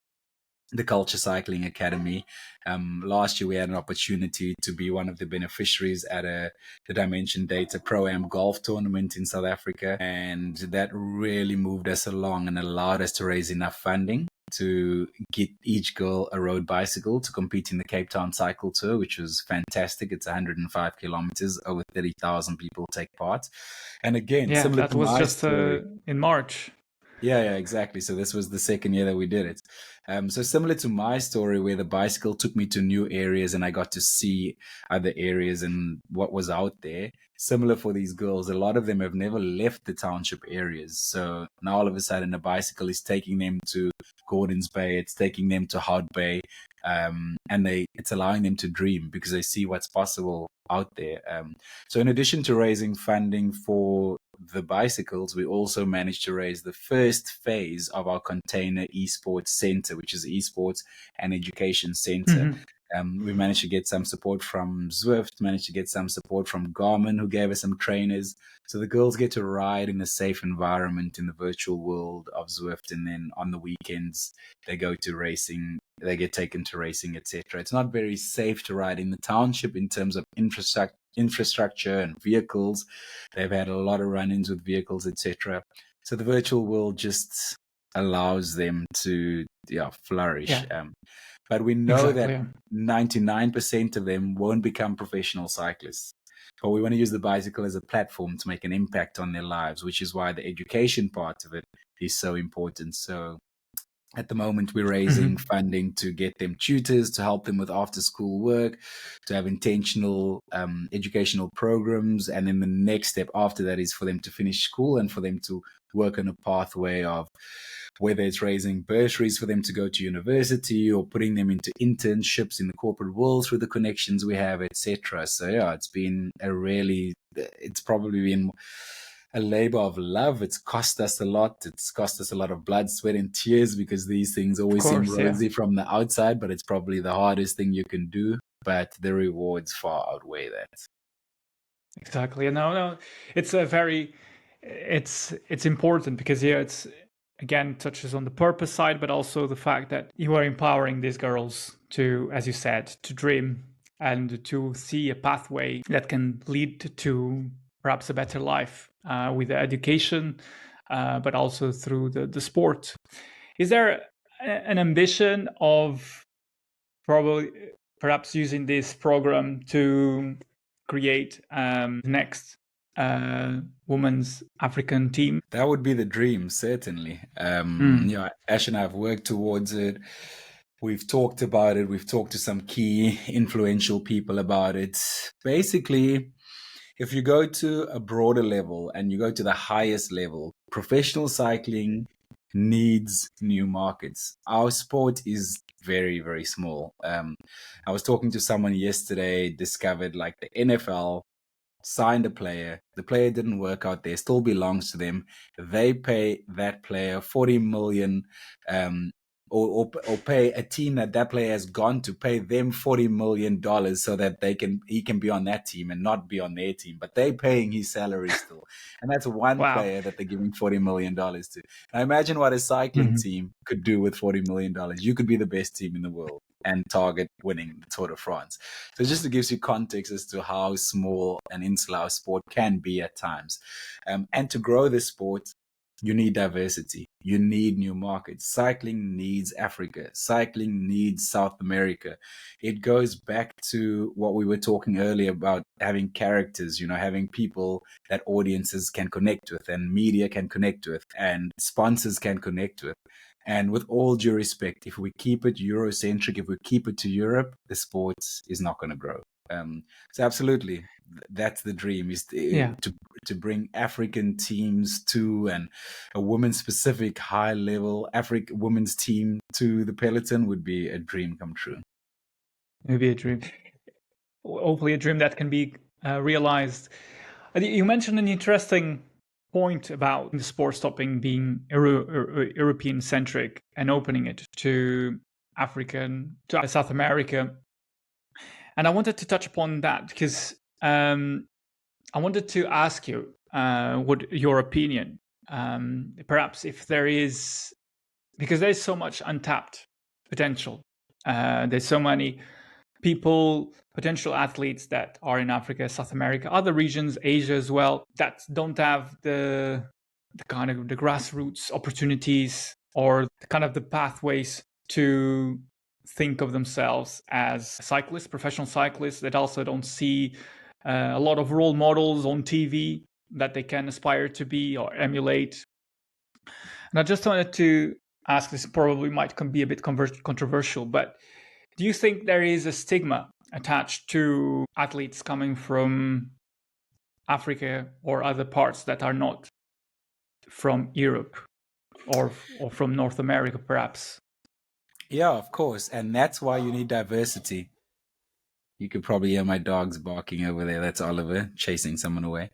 The Culture Cycling Academy. Last year, we had an opportunity to be one of the beneficiaries at the Dimension Data Pro-Am golf tournament in South Africa. And that really moved us along and allowed us to raise enough funding to get each girl a road bicycle to compete in the Cape Town Cycle Tour, which was fantastic. It's 105 kilometers, over 30,000 people take part. And again, similar that to was my just story, in March. Yeah, exactly. So this was the second year that we did it. So similar to my story, where the bicycle took me to new areas and I got to see other areas and what was out there. Similar for these girls, a lot of them have never left the township areas. So now all of a sudden, a bicycle is taking them to Gordons Bay, it's taking them to Hout Bay, and it's allowing them to dream because they see what's possible out there. So in addition to raising funding for the bicycles, we also managed to raise the first phase of our container esports center, which is esports and education center. We managed to get some support from Zwift, managed to get some support from Garmin, who gave us some trainers. So the girls get to ride in a safe environment in the virtual world of Zwift. And then on the weekends, they go to racing, they get taken to racing, etc. It's not very safe to ride in the township in terms of infrastructure and vehicles. They've had a lot of run-ins with vehicles, etc. So the virtual world just allows them to flourish. Yeah, But we know exactly. that Yeah. 99% of them won't become professional cyclists. But we want to use the bicycle as a platform to make an impact on their lives, which is why the education part of it is so important. So at the moment, we're raising Mhm. funding to get them tutors to help them with after school work, to have intentional educational programs. And then the next step after that is for them to finish school and for them to work on a pathway of whether it's raising bursaries for them to go to university or putting them into internships in the corporate world through the connections we have, etc. So yeah, it's probably been a labor of love. It's cost us a lot. It's cost us a lot of blood, sweat, and tears because these things Of always seem course, yeah. rosy from the outside, but it's probably the hardest thing you can do. But the rewards far outweigh that. Exactly. No, it's a very, it's important because it's again touches on the purpose side, but also the fact that you are empowering these girls to, as you said, to dream and to see a pathway that can lead to perhaps a better life with the education, but also through the sport. Is there an ambition of probably perhaps using this program to create the next women's African team? That would be the dream, certainly. Ash and I have worked towards it. We've talked about it. We've talked to some key influential people about it. Basically, if you go to a broader level and you go to the highest level, professional cycling needs new markets. Our sport is very, very small. I was talking to someone yesterday, discovered like the NFL signed a player. The player didn't work out there, still belongs to them. They pay that player 40 million or pay a team that player has gone to pay them $40 million so that he can be on that team and not be on their team, but they paying his salary still. And that's one Wow. player that they're giving $40 million to. Now imagine what a cycling Mhm. team could do with $40 million. You could be the best team in the world and target winning the Tour de France. So just to give you context as to how small an insular sport can be at times. And to grow this sport, you need diversity. You need new markets. Cycling needs Africa. Cycling needs South America. It goes back to what we were talking earlier about having characters, having people that audiences can connect with and media can connect with and sponsors can connect with. And with all due respect, if we keep it Eurocentric, if we keep it to Europe, the sport is not going to grow. So absolutely, that's the dream, is Yeah, to bring African teams to and a women-specific high-level African women's team to the peloton would be a dream come true. maybe a dream. Hopefully, a dream that can be realized. You mentioned an interesting point about the sport stopping being European centric and opening it to South America. And I wanted to touch upon that because I wanted to ask you what your opinion, perhaps if there is, because there's so much untapped potential. There's so many people, potential athletes that are in Africa, South America, other regions, Asia as well, that don't have the kind of the grassroots opportunities or the kind of the pathways to think of themselves as cyclists, professional cyclists, that also don't see a lot of role models on TV that they can aspire to be or emulate. And I just wanted to ask, this probably might be a bit controversial, but do you think there is a stigma attached to athletes coming from Africa or other parts that are not from Europe or from North America, perhaps? Yeah, of course. And that's why you need diversity. You could probably hear my dogs barking over there. That's Oliver chasing someone away.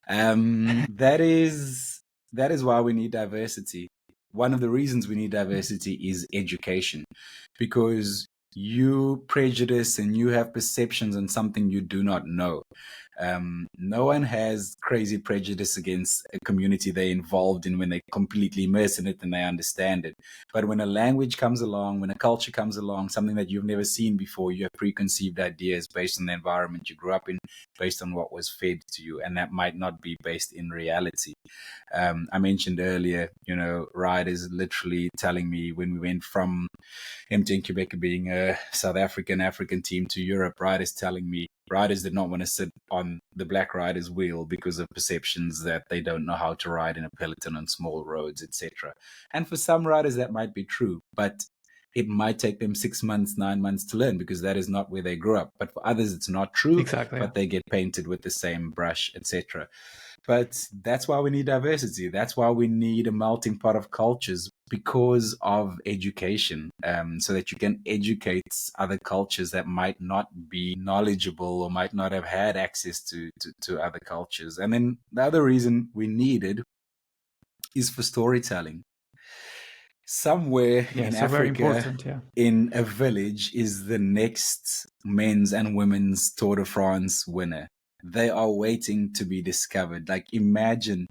That is why we need diversity. One of the reasons we need diversity is education, because you prejudice and you have perceptions on something you do not know. No one has crazy prejudice against a community they're involved in when they're completely immersed in it and they understand it. But when a language comes along, when a culture comes along, something that you've never seen before, you have preconceived ideas based on the environment you grew up in, based on what was fed to you, and that might not be based in reality. I mentioned earlier, riders literally telling me when we went from MTN Quebec being a South African team to Europe, riders telling me riders did not want to sit on the black riders' wheel because of perceptions that they don't know how to ride in a peloton on small roads, etc. And for some riders, that might be true, but it might take them 6 months, 9 months to learn because that is not where they grew up. But for others, it's not true, Exactly. but they get painted with the same brush, etc. But that's why we need diversity. That's why we need a melting pot of cultures because of education, so that you can educate other cultures that might not be knowledgeable or might not have had access to other cultures. And then the other reason we need it is for storytelling. Somewhere in So very Africa, important. Yeah. in a village, is the next men's and women's Tour de France winner. They are waiting to be discovered. Like, imagine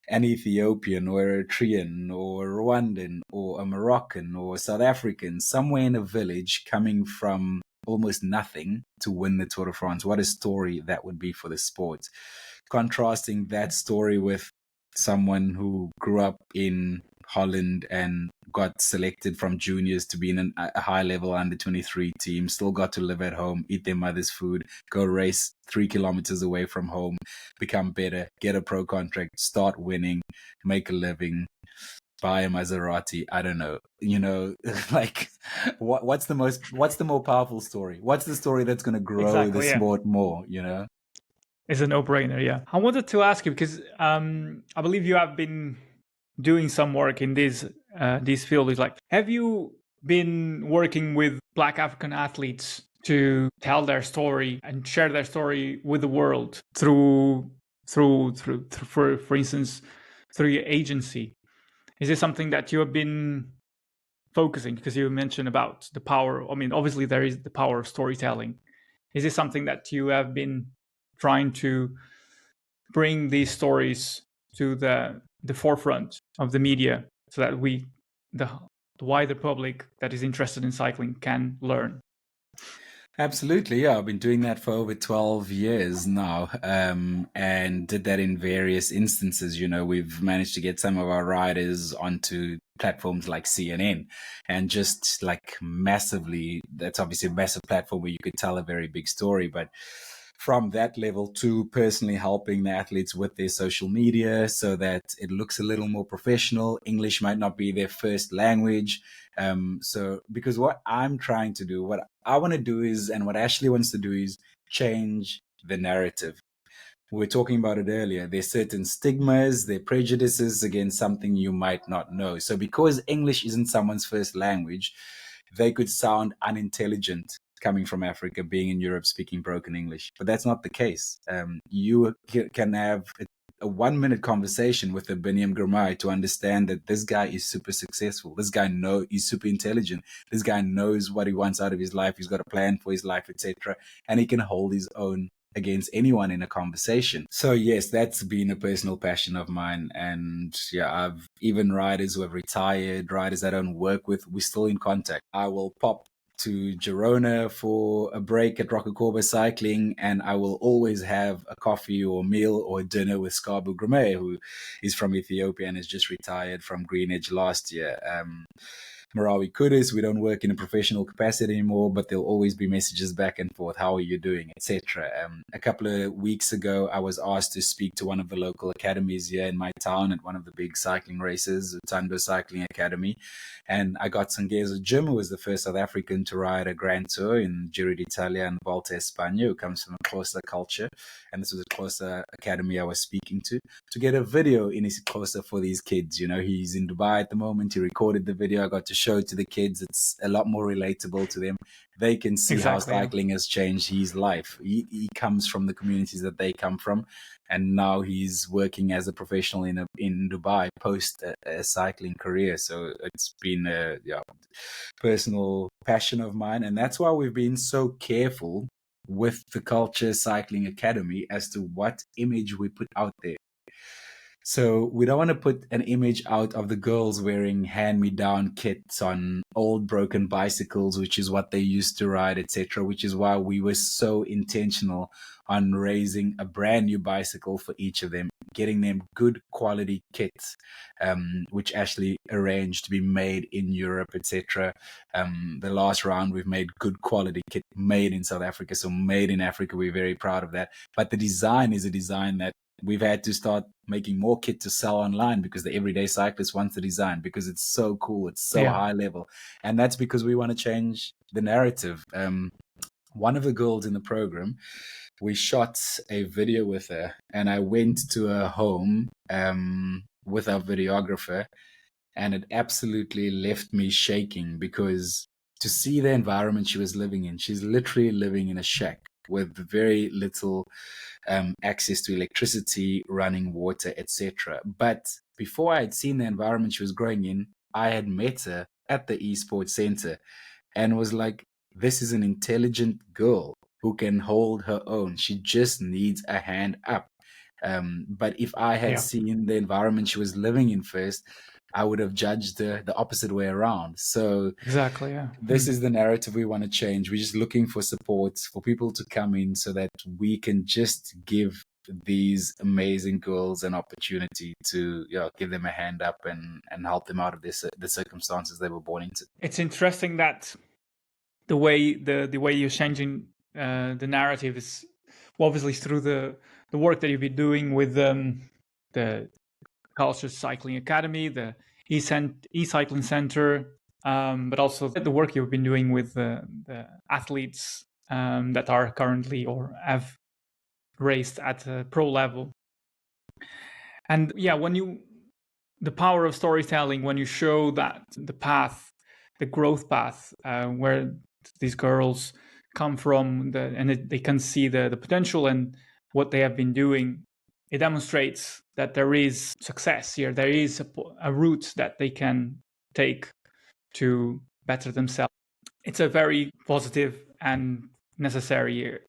an Ethiopian or Eritrean or Rwandan or a Moroccan or South African somewhere in a village coming from almost nothing to win the Tour de France. What a story that would be for the sport. Contrasting that story with someone who grew up in Holland and got selected from juniors to be in a high level under 23 team, still got to live at home, eat their mother's food, go race 3 kilometers away from home, become better, get a pro contract, start winning, make a living, buy a Maserati. I don't know, like what's the more powerful story? What's the story that's going to grow the sport more, It's a no-brainer, yeah. I wanted to ask you because I believe you have been doing some work in this field. Is like, have you been working with Black African athletes to tell their story and share their story with the world through for instance, through your agency? Is this something that you have been focusing? Because you mentioned about the power. I mean, obviously there is the power of storytelling. Is this something that you have been trying to bring these stories to the forefront of the media so that the wider public that is interested in cycling can learn? Absolutely, yeah. I've been doing that for over 12 years now, and did that in various instances. We've managed to get some of our riders onto platforms like CNN, and just like massively, that's obviously a massive platform where you could tell a very big story. But from that level to personally helping the athletes with their social media so that it looks a little more professional. English might not be their first language. So because what I'm trying to do, what I want to do is, and what Ashley wants to do is change the narrative. We were talking about it earlier. There's certain stigmas, there are prejudices against something you might not know. So because English isn't someone's first language, they could sound unintelligent coming from Africa, being in Europe, speaking broken English. But that's not the case. You can have a 1-minute conversation with a Biniam Gurmai to understand that this guy is super successful. This guy he's super intelligent. This guy knows what he wants out of his life. He's got a plan for his life, etc. And he can hold his own against anyone in a conversation. So yes, that's been a personal passion of mine. And yeah, I've even riders who have retired, riders I don't work with, we're still in contact. I will pop to Girona for a break at Rocacorba Cycling, and I will always have a coffee or meal or dinner with Skabu Grame, who is from Ethiopia and has just retired from Green Edge last year. Marawi Kudus, we don't work in a professional capacity anymore, but there'll always be messages back and forth. How are you doing, etc. A couple of weeks ago, I was asked to speak to one of the local academies here in my town at one of the big cycling races, Tando Cycling Academy. And I got Sangezo Jim, who was the first South African to ride a Grand Tour in Giro d'Italia and Volta España, who comes from a Xhosa culture. And this was a Xhosa academy I was speaking to get a video in his Xhosa for these kids. He's in Dubai at the moment. He recorded the video. I got to show it to the kids. It's a lot more relatable to them. They can see how cycling has changed his life. He comes from the communities that they come from, and now he's working as a professional in Dubai post a cycling career. So it's been a personal passion of mine, and that's why we've been so careful with the Culture Cycling Academy as to what image we put out there. So we don't want to put an image out of the girls wearing hand-me-down kits on old broken bicycles, which is what they used to ride, etc., which is why we were so intentional on raising a brand new bicycle for each of them, getting them good quality kits, which actually arranged to be made in Europe, etc. The last round, we've made good quality kit made in South Africa. So made in Africa, we're very proud of that. But the design is a design that we've had to start making more kit to sell online because the everyday cyclist wants the design because it's so cool. It's so high level. And that's because we want to change the narrative. One of the girls in the program, we shot a video with her, and I went to her home with our videographer, and it absolutely left me shaking because to see the environment she was living in, she's literally living in a shack with very little access to electricity, running water, etc. But before I had seen the environment she was growing in, I had met her at the esports center and was like, this is an intelligent girl who can hold her own. She just needs a hand up. But if I had seen the environment she was living in first, I would have judged her the opposite way around. So exactly, this is the narrative we want to change. We're just looking for support for people to come in so that we can just give these amazing girls an opportunity to give them a hand up and help them out of the circumstances they were born into. It's interesting that the way you're changing the narrative is obviously through the work that you've been doing with the Culture Cycling Academy, the e-cycling center, but also the work you've been doing with the athletes that are currently or have raced at a pro level. And the power of storytelling, when you show that the path, the growth path, where these girls come from, and they can see the potential and what they have been doing, it demonstrates that there is success here. There is a route that they can take to better themselves. It's a very positive and necessary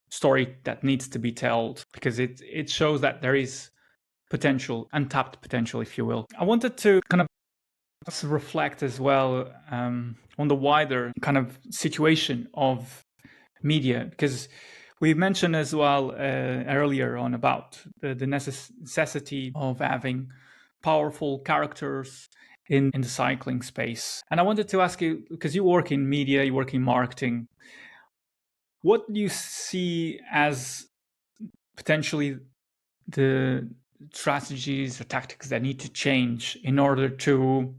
story that needs to be told because it shows that there is potential, untapped potential, if you will. I wanted to kind of reflect as well on the wider kind of situation of media, because we mentioned as well earlier on about the necessity of having powerful characters in the cycling space. And I wanted to ask you, because you work in media, you work in marketing, what do you see as potentially the strategies or tactics that need to change in order to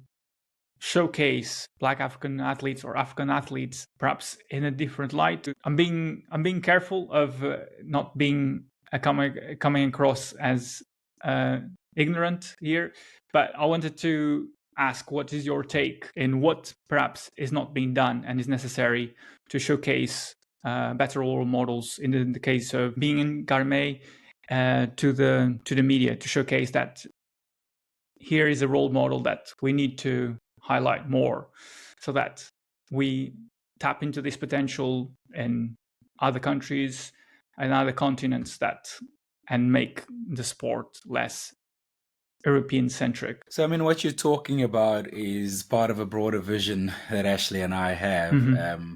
showcase Black African athletes or African athletes perhaps in a different light? I'm being careful of not being coming across as ignorant here, but I wanted to ask, what is your take in what perhaps is not being done and is necessary to showcase better role models in the case of being in Garme to the media, to showcase that here is a role model that we need to highlight more so that we tap into this potential in other countries and other continents and make the sport less European centric. So, I mean, what you're talking about is part of a broader vision that Ashley and I have. Mm-hmm.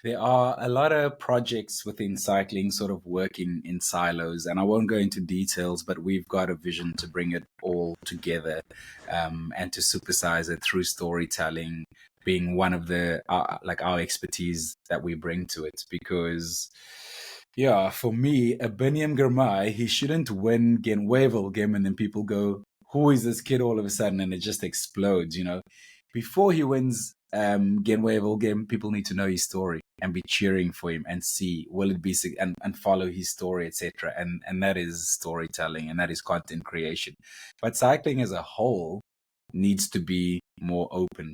There are a lot of projects within cycling sort of working in silos, and I won't go into details, but we've got a vision to bring it all together and to supersize it through storytelling being one of the our expertise that we bring to it. Because for me, a Biniam Girmay, he shouldn't win Genwevel game and then people go, who is this kid all of a sudden? And it just explodes, Before he wins Genwevel game, people need to know his story and be cheering for him and see, will it be, and follow his story, etc. And that is storytelling and that is content creation. But cycling as a whole needs to be more open.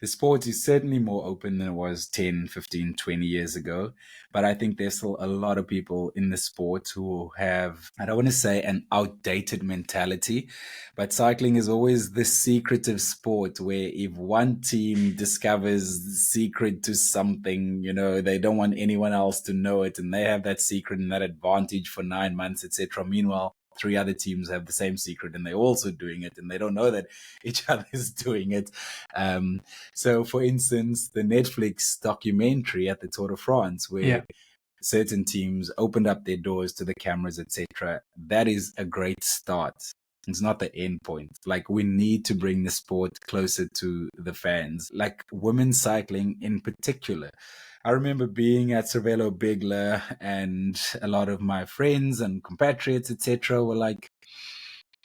The sport is certainly more open than it was 10, 15, 20 years ago. But I think there's still a lot of people in the sport who have, I don't want to say an outdated mentality, but cycling is always this secretive sport where if one team discovers the secret to something, they don't want anyone else to know it, and they have that secret and that advantage for 9 months, etc. Meanwhile, three other teams have the same secret and they're also doing it, and they don't know that each other is doing it. So, for instance, the Netflix documentary at the Tour de France, where certain teams opened up their doors to the cameras, etc., that is a great start. It's not the end point. Like, we need to bring the sport closer to the fans, like women's cycling in particular. I remember being at Cervelo Bigla, and a lot of my friends and compatriots, etc., were like,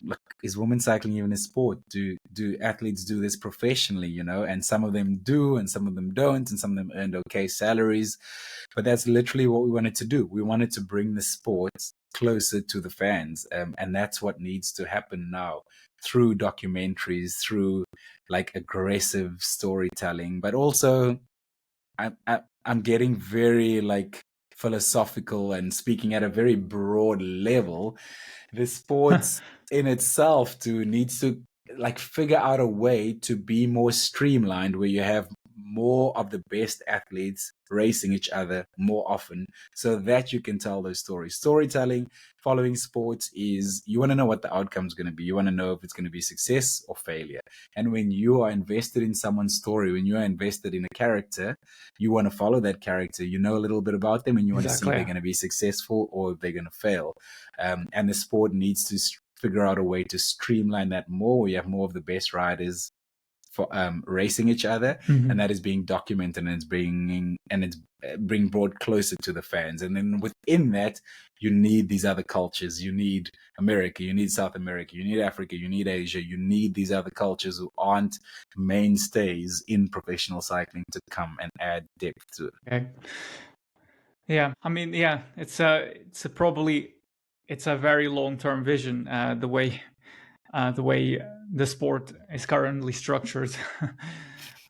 look, is women's cycling even a sport? Do athletes do this professionally, And some of them do, and some of them don't, and some of them earned okay salaries. But that's literally what we wanted to do. We wanted to bring the sport closer to the fans. And that's what needs to happen now through documentaries, through like aggressive storytelling. But also, I'm getting very like philosophical and speaking at a very broad level. The sports in itself needs to like figure out a way to be more streamlined, where you have more of the best athletes racing each other more often, so that you can tell those stories. Storytelling following sports is, you want to know what the outcome is going to be. You want to know if it's going to be success or failure. And when you are invested in someone's story, when you are invested in a character, you want to follow that character. You know a little bit about them, and you want to see if they're going to be successful or if they're going to fail. And the sport needs to figure out a way to streamline that more, where you have more of the best riders for racing each other, and that is being documented, and it's being brought closer to the fans. And then within that, you need these other cultures. You need America, you need South America, you need Africa, you need Asia, you need these other cultures who aren't mainstays in professional cycling to come and add depth to it. Okay. Yeah, I mean, yeah, it's a very long-term vision, the way the sport is currently structured.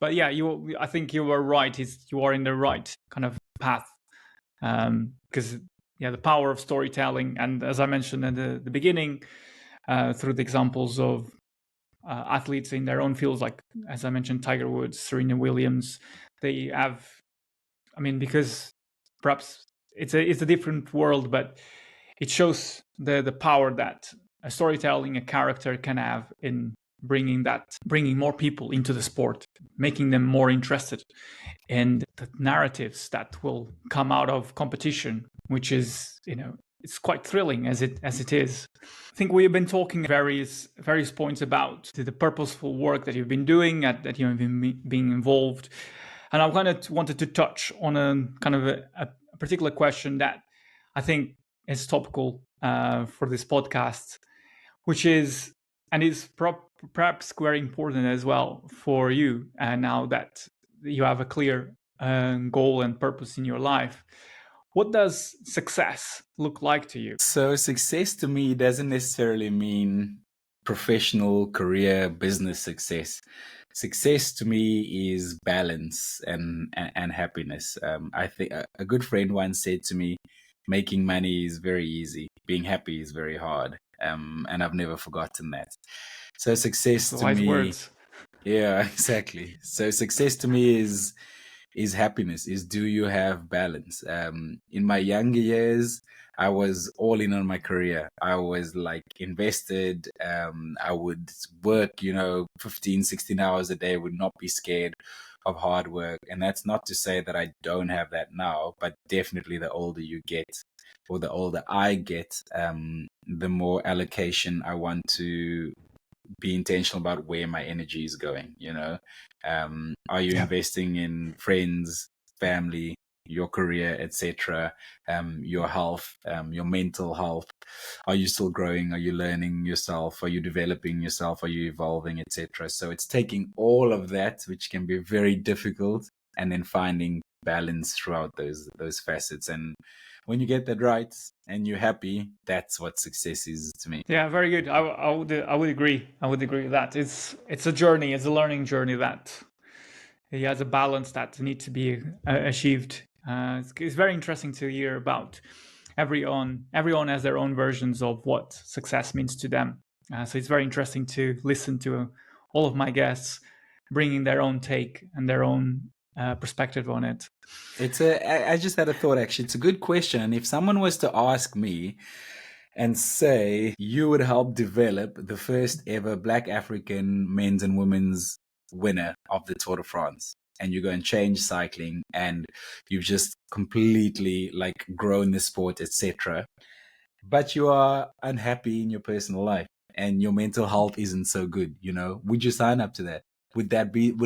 But yeah, I think you were right. You are in the right kind of path, because the power of storytelling, and as I mentioned at the beginning, through the examples of athletes in their own fields, like as I mentioned, Tiger Woods, Serena Williams, they have, I mean, because perhaps it's a different world, but it shows the power that a storytelling, a character can have in bringing more people into the sport, making them more interested in the narratives that will come out of competition, which is, it's quite thrilling as it is. I think we have been talking various points about the purposeful work that you've been doing, that you've been being involved. And I kind of wanted to touch on a kind of a particular question that I think is topical for this podcast, which is, and is perhaps very important as well for you now that you have a clear goal and purpose in your life. What does success look like to you? So success to me doesn't necessarily mean professional career business success. Success to me is balance and happiness. I think a good friend once said to me, making money is very easy, being happy is very hard. And I've never forgotten that. So success to me, words. Yeah, exactly. So success to me is happiness, is, do you have balance? In my younger years, I was all in on my career. I was like invested. I would work, 15, 16 hours a day, would not be scared of hard work. And that's not to say that I don't have that now, but definitely the older you get, or the older I get, the more allocation I want to be intentional about where my energy is going. Are you investing in friends, family, your career, etc., your health, your mental health? Are you still growing? Are you learning yourself? Are you developing yourself? Are you evolving, etc.? So it's taking all of that, which can be very difficult, and then finding balance throughout those facets. And when you get that right and you're happy, that's what success is to me. Yeah, very good. I would agree. I would agree with that. It's a journey. It's a learning journey that he has a balance that needs to be achieved. It's very interesting to hear about everyone has their own versions of what success means to them. So it's very interesting to listen to all of my guests bringing their own take and their own perspective on it. I just had a thought actually. It's a good question. And if someone was to ask me and say you would help develop the first ever Black African men's and women's winner of the Tour de France, and you go and change cycling, and you've just completely like grown the sport, etc., but you are unhappy in your personal life and your mental health isn't so good, would you sign up to that? Would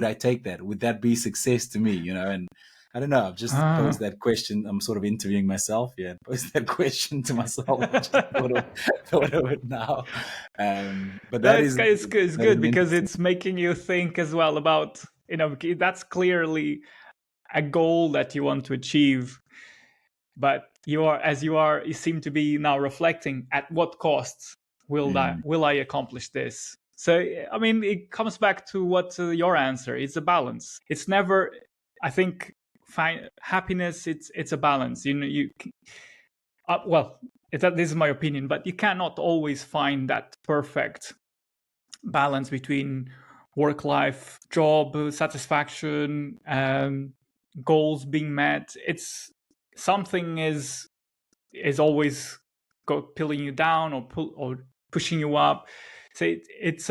I take that? Would that be success to me? And I don't know. I've just posed that question. I'm sort of interviewing myself here and posed that question to myself. I just thought of it now. But it's good because it's making you think as well about, that's clearly a goal that you want to achieve. But you seem to be now reflecting at what costs will I accomplish this? So, I mean, it comes back to what your answer. It's a balance. It's never, I think, happiness. It's a balance. This is my opinion, but you cannot always find that perfect balance between work-life, job satisfaction, goals being met. It's something is always pulling you down or pushing you up. So it's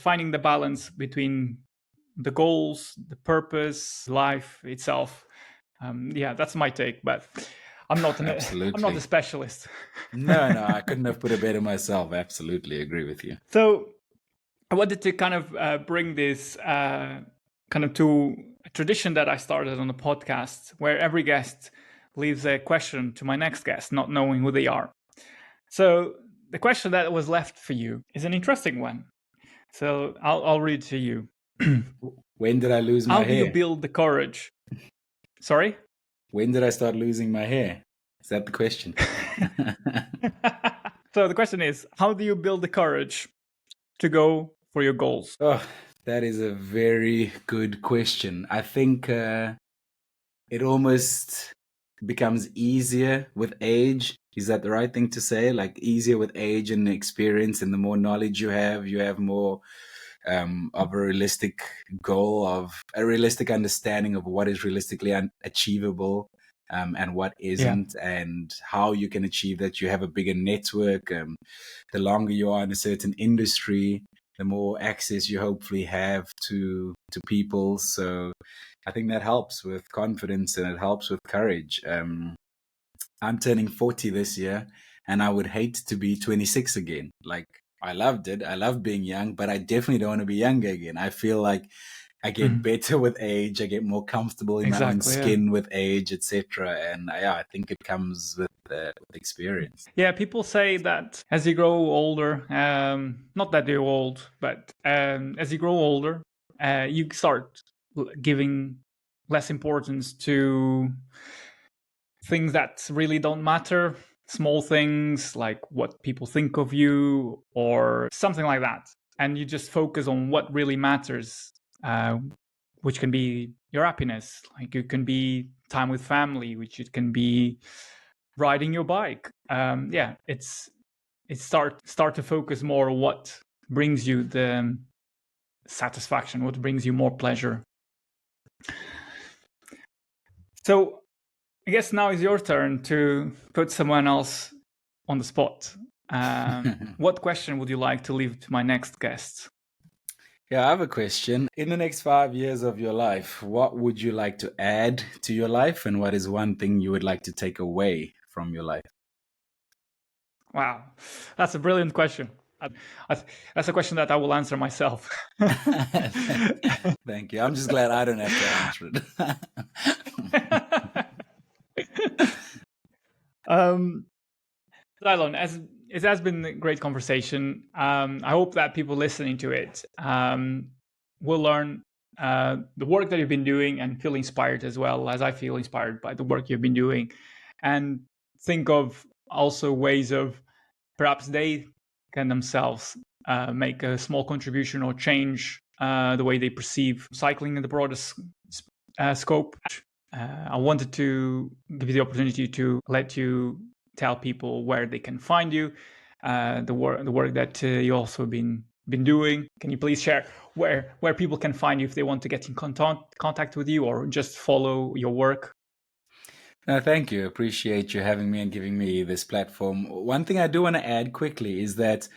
finding the balance between the goals, the purpose, life itself. That's my take, but I'm not I'm not a specialist. No, I couldn't have put it better myself. Absolutely agree with you. So I wanted to kind of bring this kind of to a tradition that I started on the podcast, where every guest leaves a question to my next guest, not knowing who they are. So the question that was left for you is an interesting one. So I'll read to you. When did I lose my hair? How do you build the courage? Sorry? When did I start losing my hair? Is that the question? So the question is, how do you build the courage to go for your goals? Oh, that is a very good question. I think it almost becomes easier with age. Is that the right thing to say? Like easier with age and experience, and the more knowledge you have more of a realistic goal, of a realistic understanding of what is realistically achievable and what isn't, and how you can achieve that. You have a bigger network. The longer you are in a certain industry, the more access you hopefully have to people. So I think that helps with confidence and it helps with courage. I'm turning 40 this year, and I would hate to be 26 again. Like, I loved it. I love being young, but I definitely don't want to be younger again. I feel like I get better with age. I get more comfortable in my own skin with age, etc. And I think it comes with experience. Yeah, people say that as you grow older, not that you're old, but as you grow older, you start giving less importance to things that really don't matter. Small things like what people think of you or something like that. And you just focus on what really matters, which can be your happiness. Like it can be time with family, which it can be riding your bike. It's start to focus more on what brings you the satisfaction, what brings you more pleasure. So I guess now is your turn to put someone else on the spot. What question would you like to leave to my next guest? Yeah, I have a question. In the next 5 years of your life, what would you like to add to your life, and what is one thing you would like to take away from your life? Wow, that's a brilliant question. That's a question that I will answer myself. Thank you. I'm just glad I don't have to answer it. Xylon, as it has been a great conversation. I hope that people listening to it will learn the work that you've been doing and feel inspired as well as I feel inspired by the work you've been doing, and think of also ways of perhaps they can themselves make a small contribution or change the way they perceive cycling in the broadest scope. I wanted to give you the opportunity to let you tell people where they can find you, the work that you also been doing. Can you please share where people can find you if they want to get in contact with you or just follow your work? No, thank you. Appreciate you having me and giving me this platform. One thing I do want to add quickly is that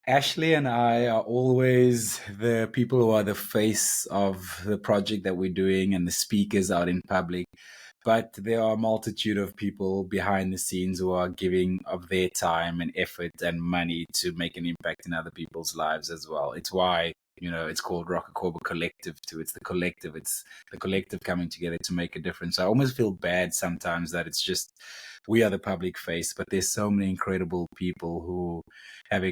Ashley and I are always the people who are the face of the project that we're doing and the speakers out in public. But there are a multitude of people behind the scenes who are giving of their time and effort and money to make an impact in other people's lives as well. It's why, it's called Rockacorba Collective too. It's the collective coming together to make a difference. I almost feel bad sometimes that it's just we are the public face, but there's so many incredible people who have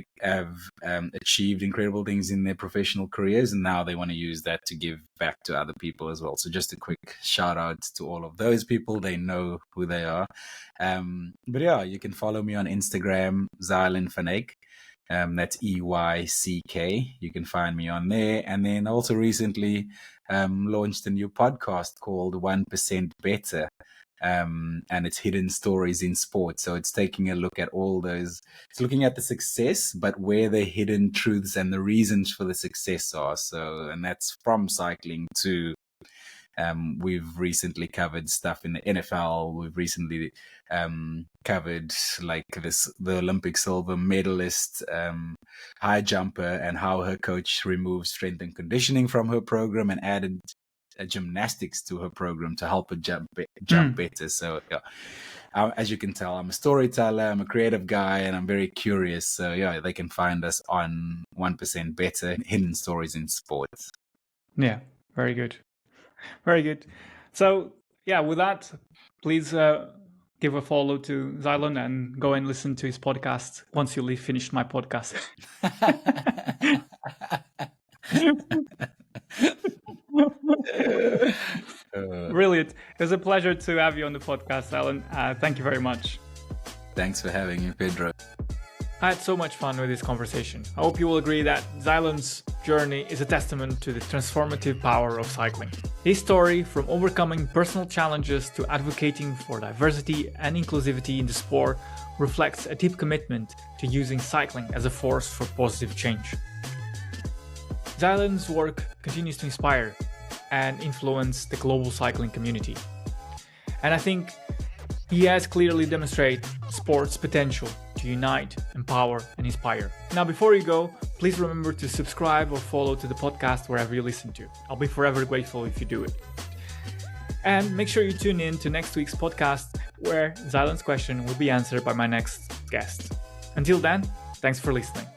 achieved incredible things in their professional careers, and now they want to use that to give back to other people as well. So just a quick shout out to all of those people. They know who they are. But yeah, you can follow me on Instagram, Xylon van Eyck. That's EYCK. You can find me on there. And then also recently launched a new podcast called 1% Better. And it's hidden stories in sport. So it's taking a look at all those, it's looking at the success, but where the hidden truths and the reasons for the success are. So, and that's from cycling to, we've recently covered stuff in the NFL. We've recently covered the Olympic silver medalist, high jumper, and how her coach removed strength and conditioning from her program and added gymnastics to her program to help her jump better. So yeah, as you can tell, I'm a storyteller, I'm a creative guy, and I'm very curious. So yeah, they can find us on 1% Better, hidden stories in sports. Yeah, very good. Very good. So yeah, with that, please give a follow to Xylon and go and listen to his podcast once you finished my podcast. Brilliant. It was a pleasure to have you on the podcast, Alan. Thank you very much. Thanks for having me, Pedro. I had so much fun with this conversation. I hope you will agree that Xylon's journey is a testament to the transformative power of cycling. His story, from overcoming personal challenges to advocating for diversity and inclusivity in the sport, reflects a deep commitment to using cycling as a force for positive change. Xylon's work continues to inspire and influence the global cycling community. And I think he has clearly demonstrated sport's potential to unite, empower, and inspire. Now, before you go, please remember to subscribe or follow to the podcast wherever you listen to. I'll be forever grateful if you do it. And make sure you tune in to next week's podcast, where Xylon's question will be answered by my next guest. Until then, thanks for listening.